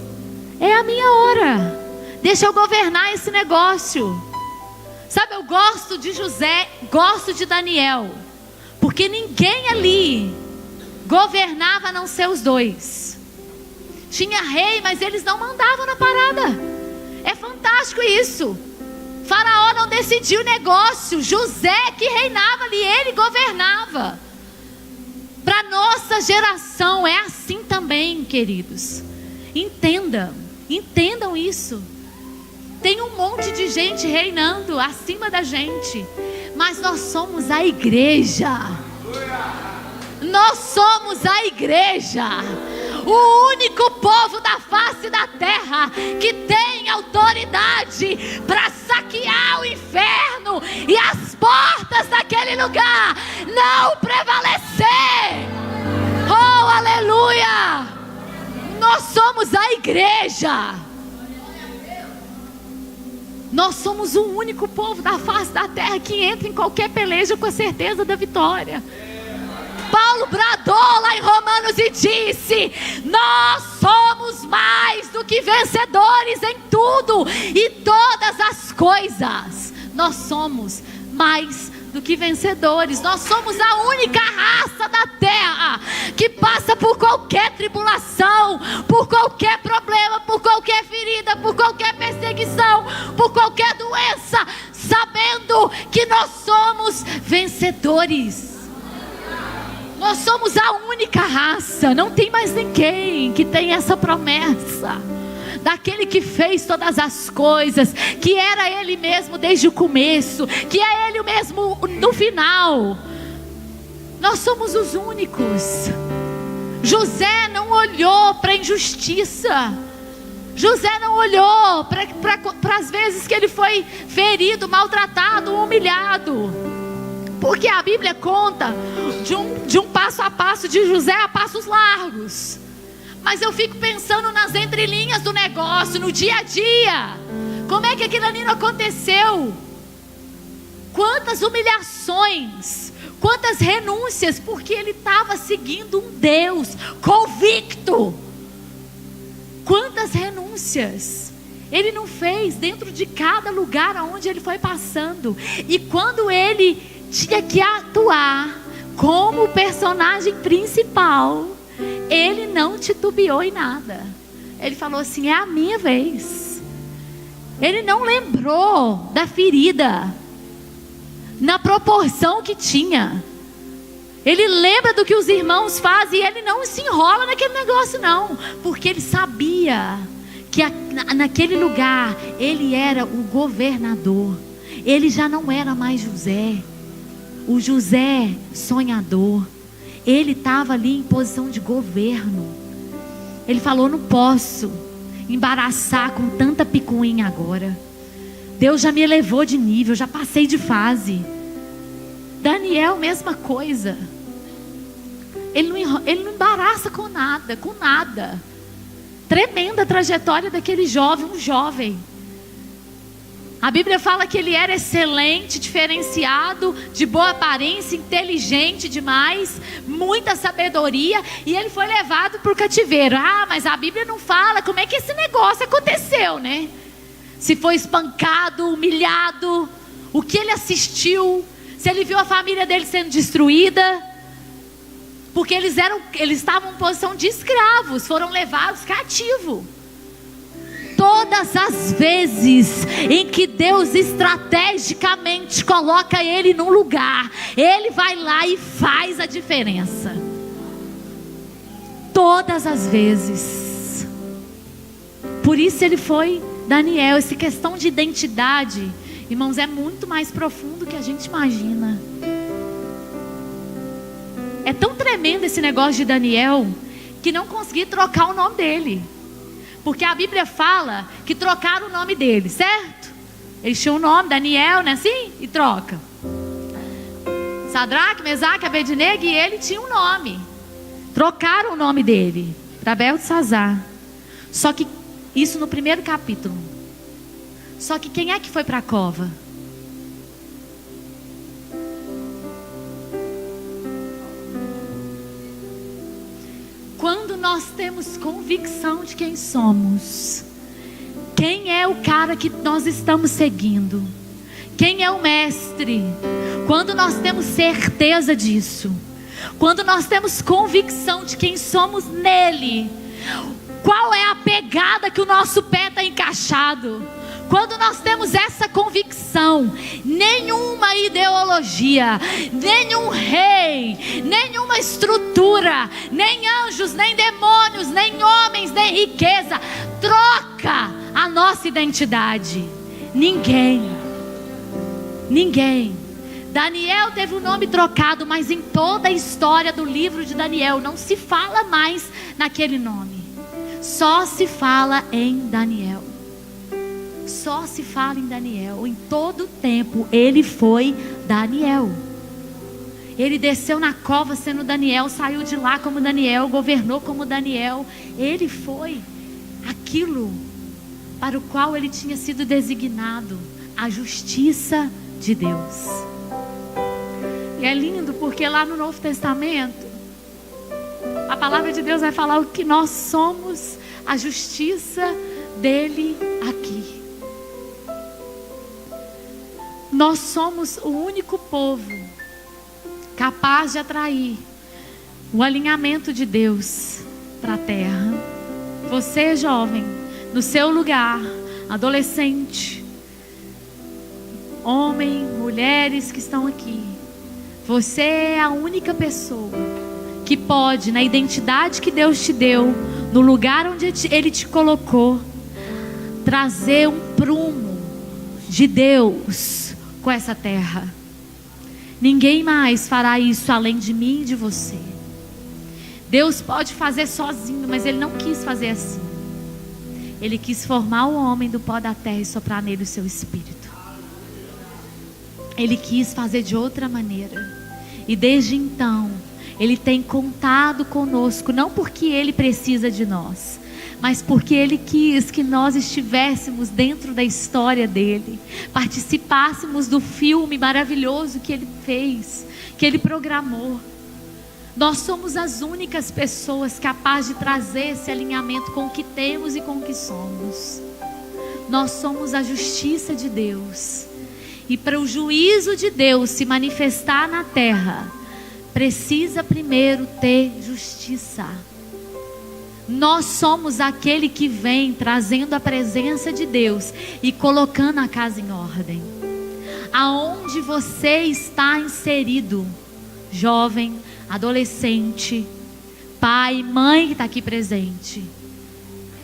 Speaker 1: é a minha hora, deixa eu governar esse negócio. Sabe, eu gosto de José, gosto de Daniel, porque ninguém ali governava a não ser os dois. Tinha rei, mas eles não mandavam na parada. É fantástico isso. Faraó não decidiu o negócio, José que reinava ali, ele governava. Para nossa geração é assim também, queridos. Entendam isso. Tem um monte de gente reinando acima da gente, mas nós somos a igreja. Nós somos a igreja, o único povo da face da terra que tem autoridade para saquear o inferno e as portas daquele lugar não prevalecer. Oh, aleluia! Nós somos a igreja. Nós somos o único povo da face da terra que entra em qualquer peleja com a certeza da vitória. Paulo bradou lá em Romanos e disse: nós somos mais do que vencedores em tudo e todas as coisas. Nós somos mais do que vencedores. Nós somos a única raça da terra que passa por qualquer tribulação, por qualquer problema, por qualquer ferida, por qualquer perseguição, por qualquer doença, sabendo que nós somos vencedores. Nós somos a única raça, não tem mais ninguém que tem essa promessa daquele que fez todas as coisas, que era Ele mesmo desde o começo, que é Ele mesmo no final. Nós somos os únicos. José não olhou para a injustiça. José não olhou para as vezes que ele foi ferido, maltratado, humilhado. Porque a Bíblia conta de um passo a passo de José a passos largos. Mas eu fico pensando nas entrelinhas do negócio, no dia a dia. Como é que aquilo ali não aconteceu? Quantas humilhações, quantas renúncias, porque ele estava seguindo um Deus convicto. Quantas renúncias ele não fez dentro de cada lugar aonde ele foi passando. E quando ele tinha que atuar como personagem principal, ele não titubeou em nada. Ele falou assim: é a minha vez. Ele não lembrou da ferida na proporção que tinha. Ele lembra do que os irmãos fazem e ele não se enrola naquele negócio não, porque ele sabia que naquele lugar ele era o governador. Ele já não era mais José, o José sonhador. Ele estava ali em posição de governo. Ele falou: não posso embaraçar com tanta picuinha agora. Deus já me elevou de nível, já passei de fase. Daniel, mesma coisa. Ele não embaraça com nada, com nada. Tremenda trajetória daquele jovem, um jovem. A Bíblia fala que ele era excelente, diferenciado, de boa aparência, inteligente demais, muita sabedoria, e ele foi levado para o cativeiro. Ah, mas a Bíblia não fala como é que esse negócio aconteceu, né? Se foi espancado, humilhado, o que ele assistiu, se ele viu a família dele sendo destruída, porque eles estavam em posição de escravos, foram levados cativos. Todas as vezes em que Deus estrategicamente coloca ele num lugar, ele vai lá e faz a diferença. Todas as vezes. Por isso ele foi Daniel. Essa questão de identidade, irmãos, é muito mais profundo do que a gente imagina. É tão tremendo esse negócio de Daniel que não consegui trocar o nome dele. Porque a Bíblia fala que trocaram o nome dele, certo? Eles tinham o nome, Daniel, não é assim? E troca. Sadraque, Mesaque, Abednego, e ele tinha um nome. Trocaram o nome dele para Beltesazar. Só que isso no primeiro capítulo. Só que quem é que foi para a cova? nós temos convicção de quem somos, quem é o cara que nós estamos seguindo, quem é o mestre, quando nós temos certeza disso, quando nós temos convicção de quem somos nele, qual é a pegada que o nosso pé está encaixado, quando nós temos essa convicção, nenhuma ideologia, nenhum rei, nenhuma estrutura, nem anjos, nem demônios, nem homens, nem riqueza troca a nossa identidade. Ninguém. Daniel teve o nome trocado, mas em toda a história do livro de Daniel não se fala mais naquele nome. Só se fala em Daniel. Só se fala em Daniel. Em todo o tempo ele foi Daniel. Ele desceu na cova sendo Daniel, saiu de lá como Daniel, governou como Daniel. Ele foi aquilo para o qual ele tinha sido designado, a justiça de Deus. E é lindo porque lá no Novo Testamento a palavra de Deus vai falar o que nós somos, a justiça dele aqui. Nós somos o único povo capaz de atrair o alinhamento de Deus para a terra. Você, jovem, no seu lugar, adolescente, homem, mulheres que estão aqui, você é a única pessoa que pode, na identidade que Deus te deu, no lugar onde Ele te colocou, trazer um prumo de Deus com essa terra. Ninguém mais fará isso além de mim e de você. Deus pode fazer sozinho, mas Ele não quis fazer assim. Ele quis formar o homem do pó da terra e soprar nele o seu espírito. Ele quis fazer de outra maneira. E desde então Ele tem contado conosco, não porque Ele precisa de nós, mas porque Ele quis que nós estivéssemos dentro da história dEle, participássemos do filme maravilhoso que Ele fez, que Ele programou. Nós somos as únicas pessoas capazes de trazer esse alinhamento com o que temos e com o que somos. Nós somos a justiça de Deus. E para o juízo de Deus se manifestar na terra, precisa primeiro ter justiça. Nós somos aquele que vem trazendo a presença de Deus e colocando a casa em ordem. Aonde você está inserido, jovem, adolescente, pai, mãe que está aqui presente,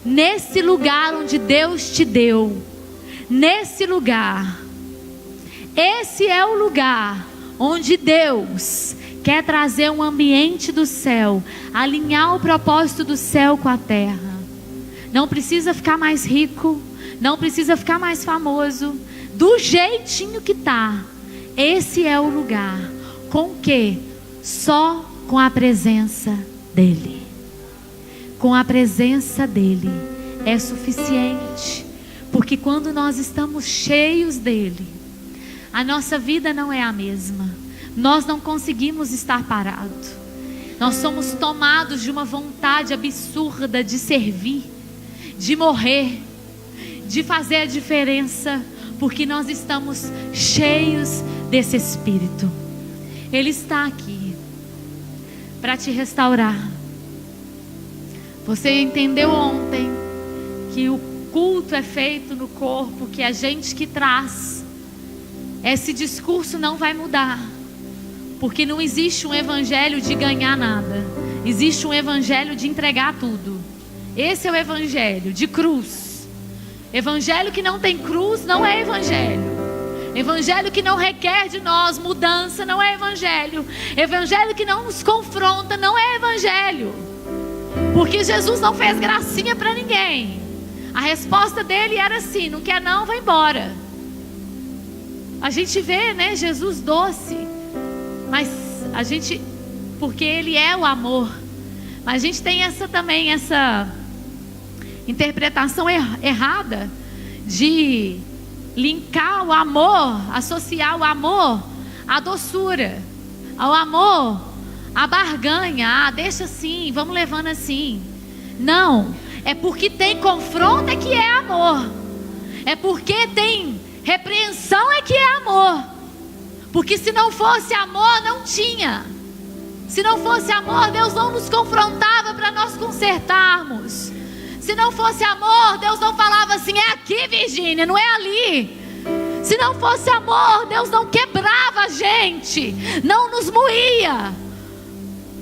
Speaker 1: nesse lugar onde Deus te deu, nesse lugar, esse é o lugar onde Deus quer trazer um ambiente do céu, alinhar o propósito do céu com a terra. Não precisa ficar mais rico, não precisa ficar mais famoso, do jeitinho que está. Esse é o lugar com que só com a presença dEle, com a presença dEle é suficiente, porque quando nós estamos cheios dEle, a nossa vida não é a mesma. Nós não conseguimos estar parados. Nós somos tomados de uma vontade absurda de servir, de morrer, de fazer a diferença, porque nós estamos cheios desse Espírito. Ele está aqui para te restaurar. Você entendeu ontem que o culto é feito no corpo, que a gente que traz. Esse discurso não vai mudar, porque não existe um evangelho de ganhar nada. Existe um evangelho de entregar tudo. Esse é o evangelho de cruz. Evangelho que não tem cruz não é evangelho. Evangelho que não requer de nós mudança não é evangelho. Evangelho que não nos confronta não é evangelho. Porque Jesus não fez gracinha para ninguém. A resposta dele era assim: não quer não, vai embora. A gente vê, né, Jesus doce, mas a gente, porque Ele é o amor, mas a gente tem essa interpretação errada de linkar o amor, associar o amor à doçura, ao amor à barganha. Deixa assim, vamos levando assim. Não, é porque tem confronto é que é amor. É porque tem repreensão é que é amor. Porque se não fosse amor, não tinha. Se não fosse amor, Deus não nos confrontava para nós consertarmos. Se não fosse amor, Deus não falava assim: é aqui, Virgínia, não é ali. Se não fosse amor, Deus não quebrava a gente, não nos moía,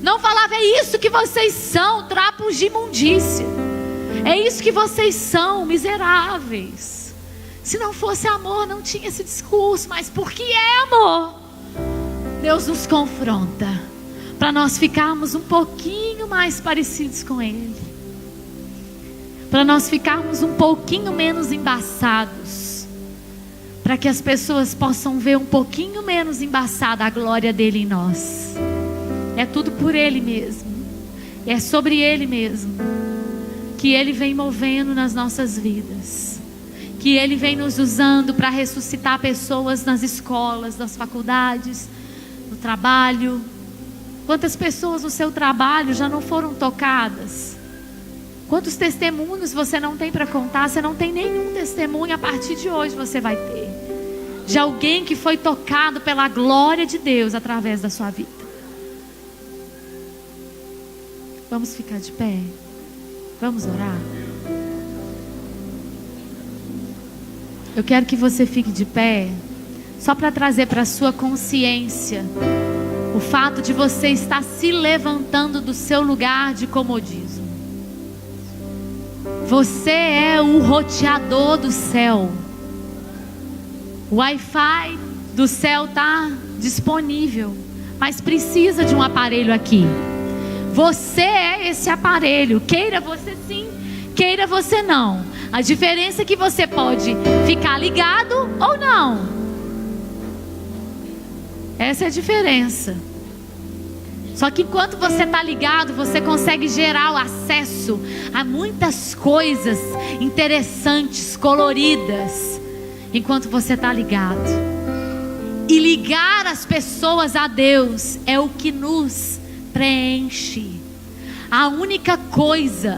Speaker 1: não falava: é isso que vocês são, trapos de imundícia, é isso que vocês são, miseráveis. Se não fosse amor, não tinha esse discurso. Mas porque é amor, Deus nos confronta para nós ficarmos um pouquinho mais parecidos com Ele, para nós ficarmos um pouquinho menos embaçados, para que as pessoas possam ver um pouquinho menos embaçada a glória dele em nós. É tudo por Ele mesmo, é sobre Ele mesmo que Ele vem movendo nas nossas vidas, que Ele vem nos usando para ressuscitar pessoas nas escolas, nas faculdades, no trabalho. Quantas pessoas no seu trabalho já não foram tocadas? Quantos testemunhos você não tem para contar? Você não tem nenhum testemunho. A partir de hoje você vai ter, de alguém que foi tocado pela glória de Deus através da sua vida. Vamos ficar de pé? Vamos orar? Eu quero que você fique de pé, só para trazer para a sua consciência o fato de você estar se levantando do seu lugar de comodismo. Você é o roteador do céu. O Wi-Fi do céu está disponível, mas precisa de um aparelho aqui. Você é esse aparelho, queira você sim, queira você não. A diferença é que você pode ficar ligado ou não. Essa é a diferença. Só que enquanto você está ligado, você consegue gerar o acesso a muitas coisas interessantes, coloridas, enquanto você está ligado. E ligar as pessoas a Deus é o que nos preenche. A única coisa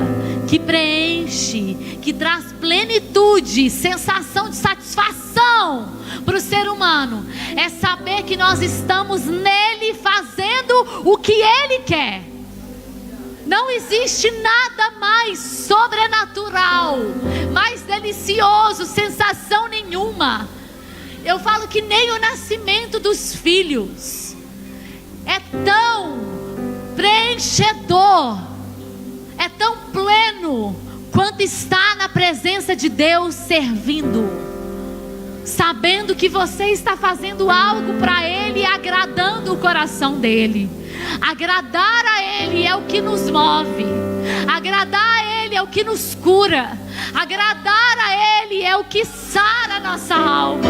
Speaker 1: que preenche, que traz plenitude, sensação de satisfação para o ser humano, é saber que nós estamos nele fazendo o que Ele quer. Não existe nada mais sobrenatural, mais delicioso, sensação nenhuma. Eu falo que nem o nascimento dos filhos é tão preenchedor, é tão pleno quanto está na presença de Deus servindo, sabendo que você está fazendo algo para Ele, agradando o coração dEle. Agradar a Ele é o que nos move, agradar a Ele é o que nos cura, agradar a Ele é o que sara a nossa alma.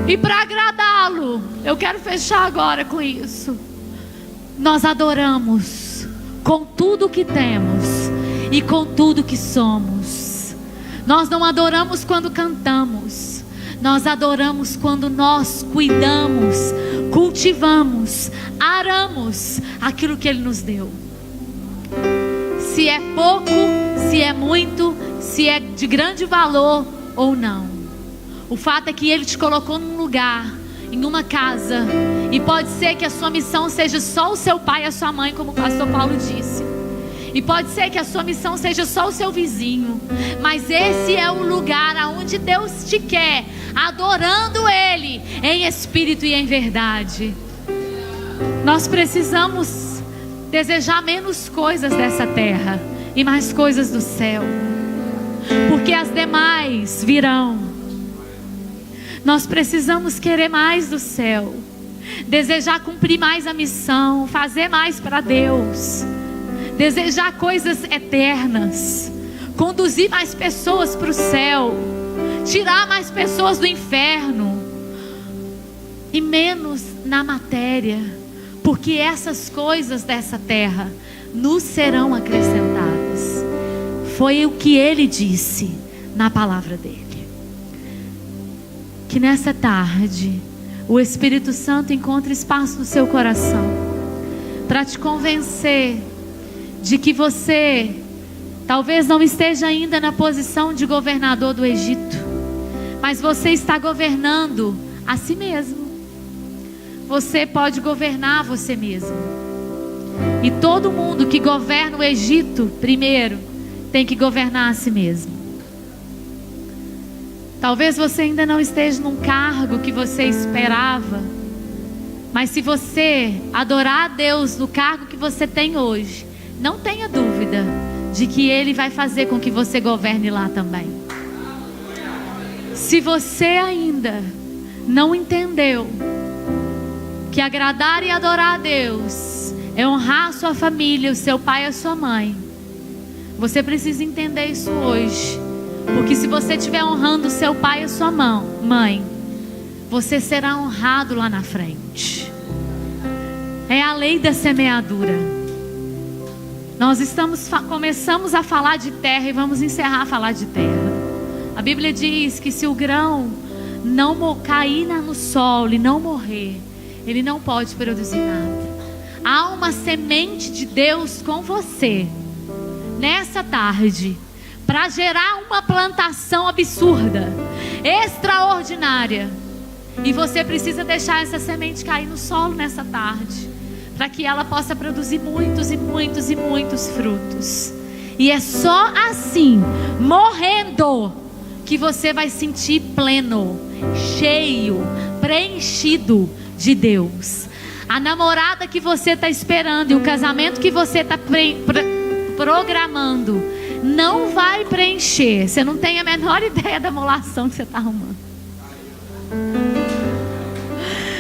Speaker 1: E para agradá-lo, eu quero fechar agora com isso. Nós adoramos com tudo que temos e com tudo que somos. Nós não adoramos quando cantamos, nós adoramos quando nós cuidamos, cultivamos, aramos aquilo que Ele nos deu. Se é pouco, se é muito, se é de grande valor ou não. O fato é que Ele te colocou num lugar, em uma casa, e pode ser que a sua missão seja só o seu pai e a sua mãe, como o pastor Paulo disse. E pode ser que a sua missão seja só o seu vizinho. Mas esse é o lugar aonde Deus te quer, adorando Ele em espírito e em verdade. Nós precisamos desejar menos coisas dessa terra e mais coisas do céu, porque as demais virão. Nós precisamos querer mais do céu, desejar cumprir mais a missão, fazer mais para Deus, desejar coisas eternas, conduzir mais pessoas para o céu, tirar mais pessoas do inferno e menos na matéria, porque essas coisas dessa terra nos serão acrescentadas. Foi o que Ele disse na palavra dele. Que nessa tarde o Espírito Santo encontre espaço no seu coração para te convencer de que você Talvez não esteja ainda na posição de governador do Egito, mas você está governando a si mesmo. Você pode governar você mesmo. E todo mundo que governa o Egito primeiro tem que governar a si mesmo. Talvez você ainda não esteja num cargo que você esperava, mas se você adorar a Deus no cargo que você tem hoje, não tenha dúvida de que Ele vai fazer com que você governe lá também. Se você ainda não entendeu que agradar e adorar a Deus é honrar a sua família, o seu pai e a sua mãe, você precisa entender isso hoje. Porque se você estiver honrando o seu pai e a sua mãe, você será honrado lá na frente. É a lei da semeadura. Nós começamos a falar de terra e vamos encerrar a falar de terra. A Bíblia diz que se o grão não cair no solo e não morrer, ele não pode produzir nada. Há uma semente de Deus com você nessa tarde, para gerar uma plantação absurda, extraordinária. E você precisa deixar essa semente cair no solo nessa tarde, para que ela possa produzir muitos e muitos e muitos frutos. E é só assim, morrendo, que você vai sentir pleno, cheio, preenchido de Deus. A namorada que você está esperando e o casamento que você está programando não vai preencher. Você não tem a menor ideia da molação que você está arrumando.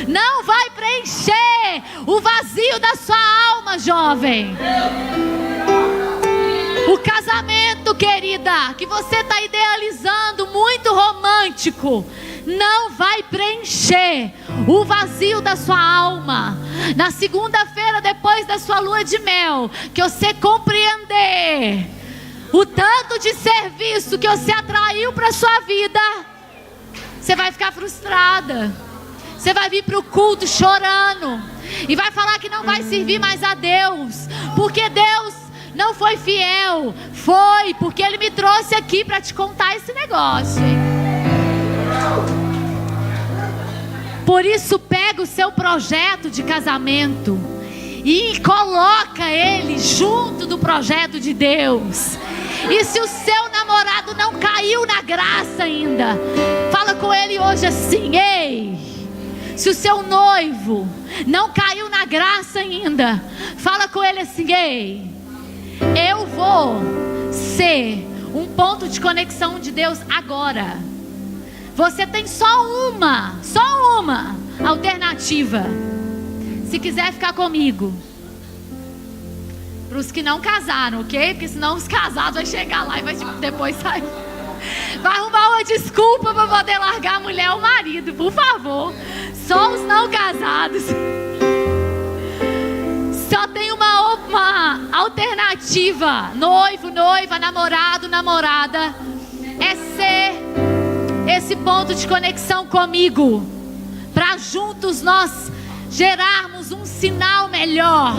Speaker 1: Não vai preencher o vazio da sua alma, jovem. O casamento, querida, que você está idealizando, muito romântico, não vai preencher o vazio da sua alma. Na segunda-feira, depois da sua lua de mel, que você compreender o tanto de serviço que você atraiu para a sua vida, você vai ficar frustrada. Você vai vir para o culto chorando e vai falar que não vai servir mais a Deus, porque Deus não foi fiel. Foi porque Ele me trouxe aqui para te contar esse negócio, hein? Por isso, pega o seu projeto de casamento e coloca ele junto do projeto de Deus. E se o seu namorado não caiu na graça ainda, fala com ele hoje assim: ei. Se o seu noivo não caiu na graça ainda, fala com ele assim: ei, eu vou ser um ponto de conexão de Deus agora. Você tem só uma alternativa. Se quiser ficar comigo. Para os que não casaram, ok? Porque senão os casados vão chegar lá e vai depois sair. Vai arrumar uma desculpa para poder largar a mulher ou o marido, por favor. Só os não casados. Só tem uma alternativa. Noivo, noiva, namorado, namorada. É ser esse ponto de conexão comigo, para juntos nós gerarmos um sinal melhor,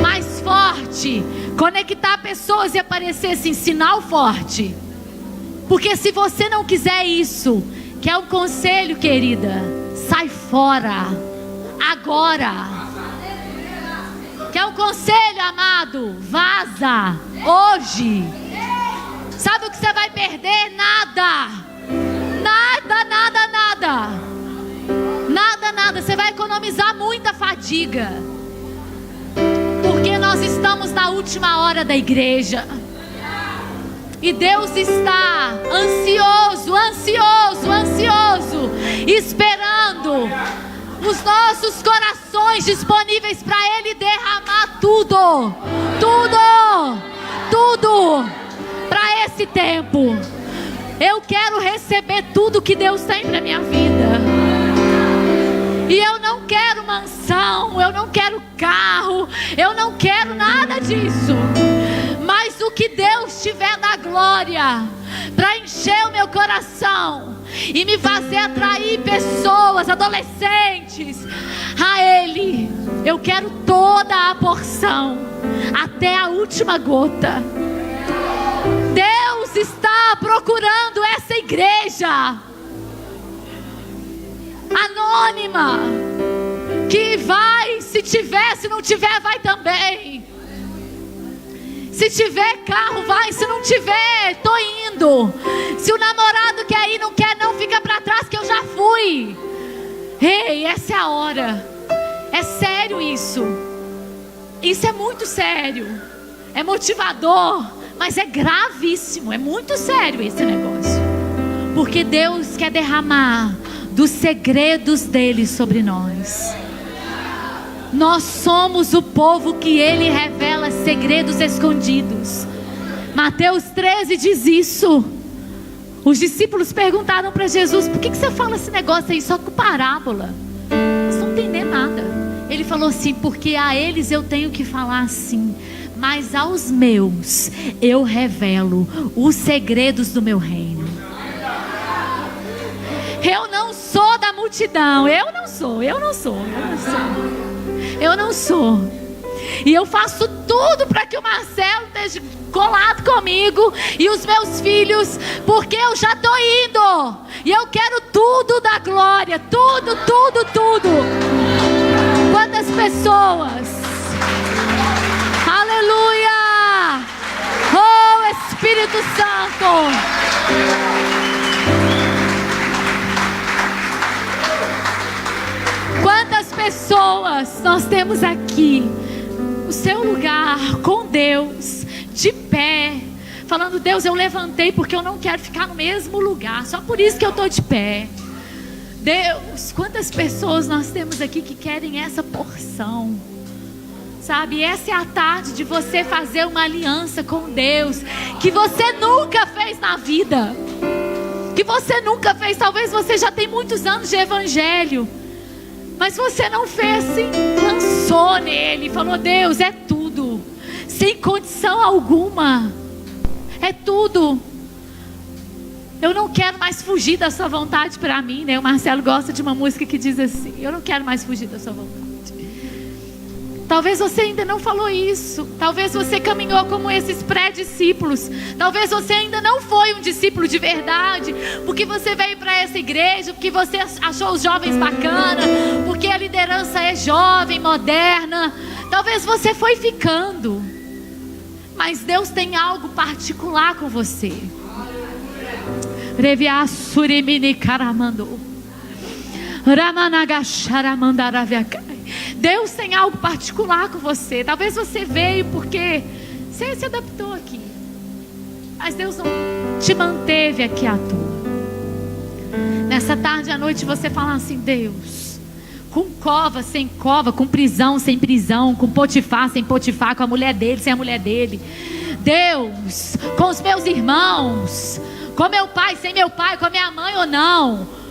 Speaker 1: mais forte. Conectar pessoas e aparecer assim, sinal forte. Porque se você não quiser isso, que é um conselho, querida, sai fora agora. Quer um conselho, amado? Vaza hoje. Sabe o que você vai perder? Nada. Nada, nada, nada. Nada, nada. Você vai economizar muita fadiga. Porque nós estamos na última hora da igreja. E Deus está ansioso, ansioso, ansioso, esperando os nossos corações disponíveis para Ele derramar tudo, tudo, tudo para esse tempo. Eu quero receber tudo que Deus tem para minha vida. E eu não quero mansão, eu não quero carro, eu não quero nada disso. Mas o que Deus tiver na glória para encher o meu coração e me fazer atrair pessoas, adolescentes, a Ele, eu quero toda a porção, até a última gota. Deus está procurando essa igreja anônima, que vai, se tiver, se não tiver, vai também. Se tiver carro, vai. Se não tiver, tô indo. Se o namorado quer ir, não quer, não, fica pra trás que eu já fui. Ei, essa é a hora. É sério isso. Isso é muito sério. É motivador, mas é gravíssimo. É muito sério esse negócio. Porque Deus quer derramar dos segredos dele sobre nós. Nós somos o povo que ele revela segredos escondidos. Mateus 13 diz isso. Os discípulos perguntaram para Jesus: por que você fala esse negócio aí só com parábola? Eles não entendem nada. Ele falou assim: porque a eles eu tenho que falar assim, mas aos meus eu revelo os segredos do meu reino. Eu não sou da multidão. Eu não sou. E eu faço tudo para que o Marcelo esteja colado comigo e os meus filhos, porque eu já estou indo. E eu quero tudo da glória. Tudo. Quantas pessoas? Aleluia! Oh, Espírito Santo! Quantas pessoas nós temos aqui no seu lugar com Deus, de pé, falando: Deus, eu levantei porque eu não quero ficar no mesmo lugar, só por isso que eu estou de pé. Deus, quantas pessoas nós temos aqui que querem essa porção, sabe? Essa é a tarde de você fazer uma aliança com Deus que você nunca fez na vida, que você nunca fez. Talvez você já tem muitos anos de evangelho, mas você não fez assim, lançou nele, falou: Deus, é tudo, sem condição alguma, é tudo. Eu não quero mais fugir da sua vontade para mim, né? O Marcelo gosta de uma música que diz assim: eu não quero mais fugir da sua vontade. Talvez você ainda não falou isso. Talvez você caminhou como esses pré-discípulos. Talvez você ainda não foi um discípulo de verdade, porque você veio para essa igreja, porque você achou os jovens bacana, porque a liderança é jovem, moderna. Talvez você foi ficando, mas Deus tem algo particular com você. Deus tem algo particular com você. Talvez você veio porque você se adaptou aqui, mas Deus não te manteve aqui à toa. Nessa tarde à noite você fala assim: Deus, com cova sem cova, com prisão sem prisão, com Potifar sem Potifar, com a mulher dele sem a mulher dele, Deus, com os meus irmãos, com meu pai sem meu pai, com a minha mãe ou não,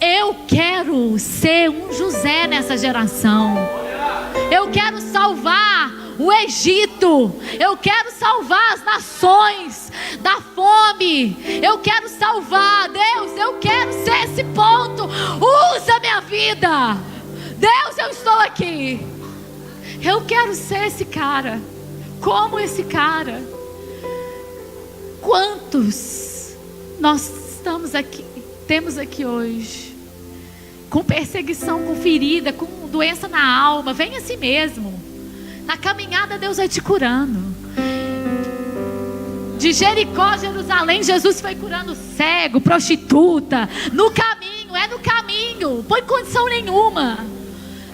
Speaker 1: eu quero ser um José nessa geração. Eu quero salvar o Egito. Eu quero salvar as nações da fome. Eu quero salvar. Deus, eu quero ser esse ponto. Usa minha vida. Deus, eu estou aqui. Eu quero ser esse cara. Como esse cara. Quantos nós estamos aqui, temos aqui hoje, com perseguição, com ferida, com doença na alma? Vem assim mesmo. Na caminhada Deus vai te curando. De Jericó a Jerusalém, Jesus foi curando cego, prostituta. No caminho, é no caminho. Põe condição nenhuma.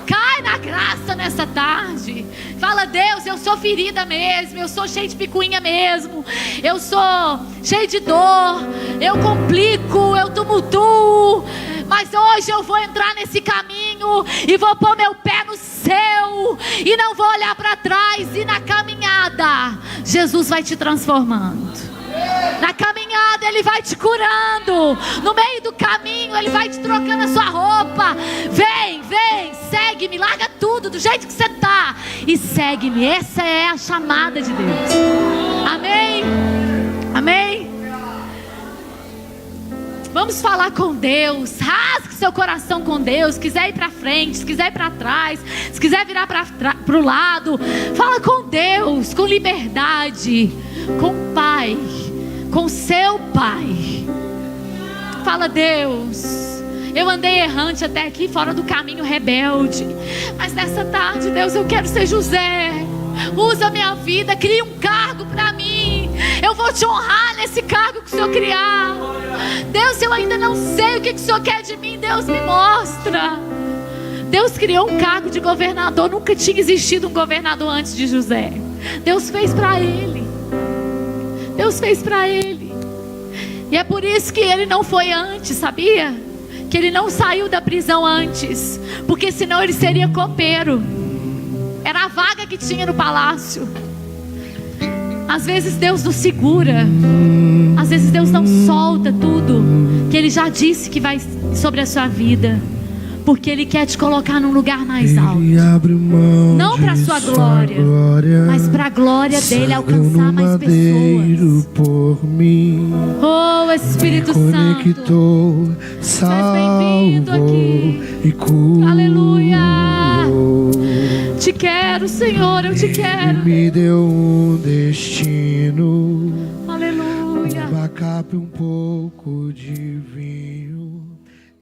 Speaker 1: Cai na graça nessa tarde. Fala: Deus, eu sou ferida mesmo, eu sou cheio de picuinha mesmo, eu sou cheio de dor, eu complico, eu tumultuo, mas hoje eu vou entrar nesse caminho e vou pôr meu pé no céu e não vou olhar para trás. E na caminhada Jesus vai te transformando. Na caminhada Ele vai te curando. No meio do caminho Ele vai te trocando a sua roupa. Vem, segue-me. Larga tudo do jeito que você está e segue-me. Essa é a chamada de Deus. Amém? Amém? Vamos falar com Deus. Rasgue seu coração com Deus. Se quiser ir para frente, se quiser ir para trás, se quiser virar para o lado, fala com Deus, com liberdade, com o Pai, com seu Pai. Fala: Deus, eu andei errante até aqui, fora do caminho, rebelde, mas nessa tarde, Deus, eu quero ser José. Usa a minha vida, cria um cargo para mim. Eu vou te honrar nesse cargo que o Senhor criar. Deus, eu ainda não sei o que o Senhor quer de mim, Deus, me mostra. Deus criou um cargo de governador. Nunca tinha existido um governador antes de José. Deus fez para ele. Deus fez para ele. E é por isso que ele não foi antes, sabia? Que ele não saiu da prisão antes, porque senão ele seria copeiro. Era a vaga que tinha no palácio. Às vezes Deus nos segura. Às vezes Deus não solta tudo que Ele já disse que vai sobre a sua vida, porque Ele quer te colocar num lugar mais alto. Não para a sua glória, mas para a glória dEle alcançar mais pessoas.
Speaker 2: Por mim,
Speaker 1: oh Espírito Santo, seja bem-vindo aqui. Aleluia. Te quero, Senhor, eu te quero.
Speaker 2: Me deu um destino.
Speaker 1: Aleluia.
Speaker 2: Um bacape, um pouco de vinho.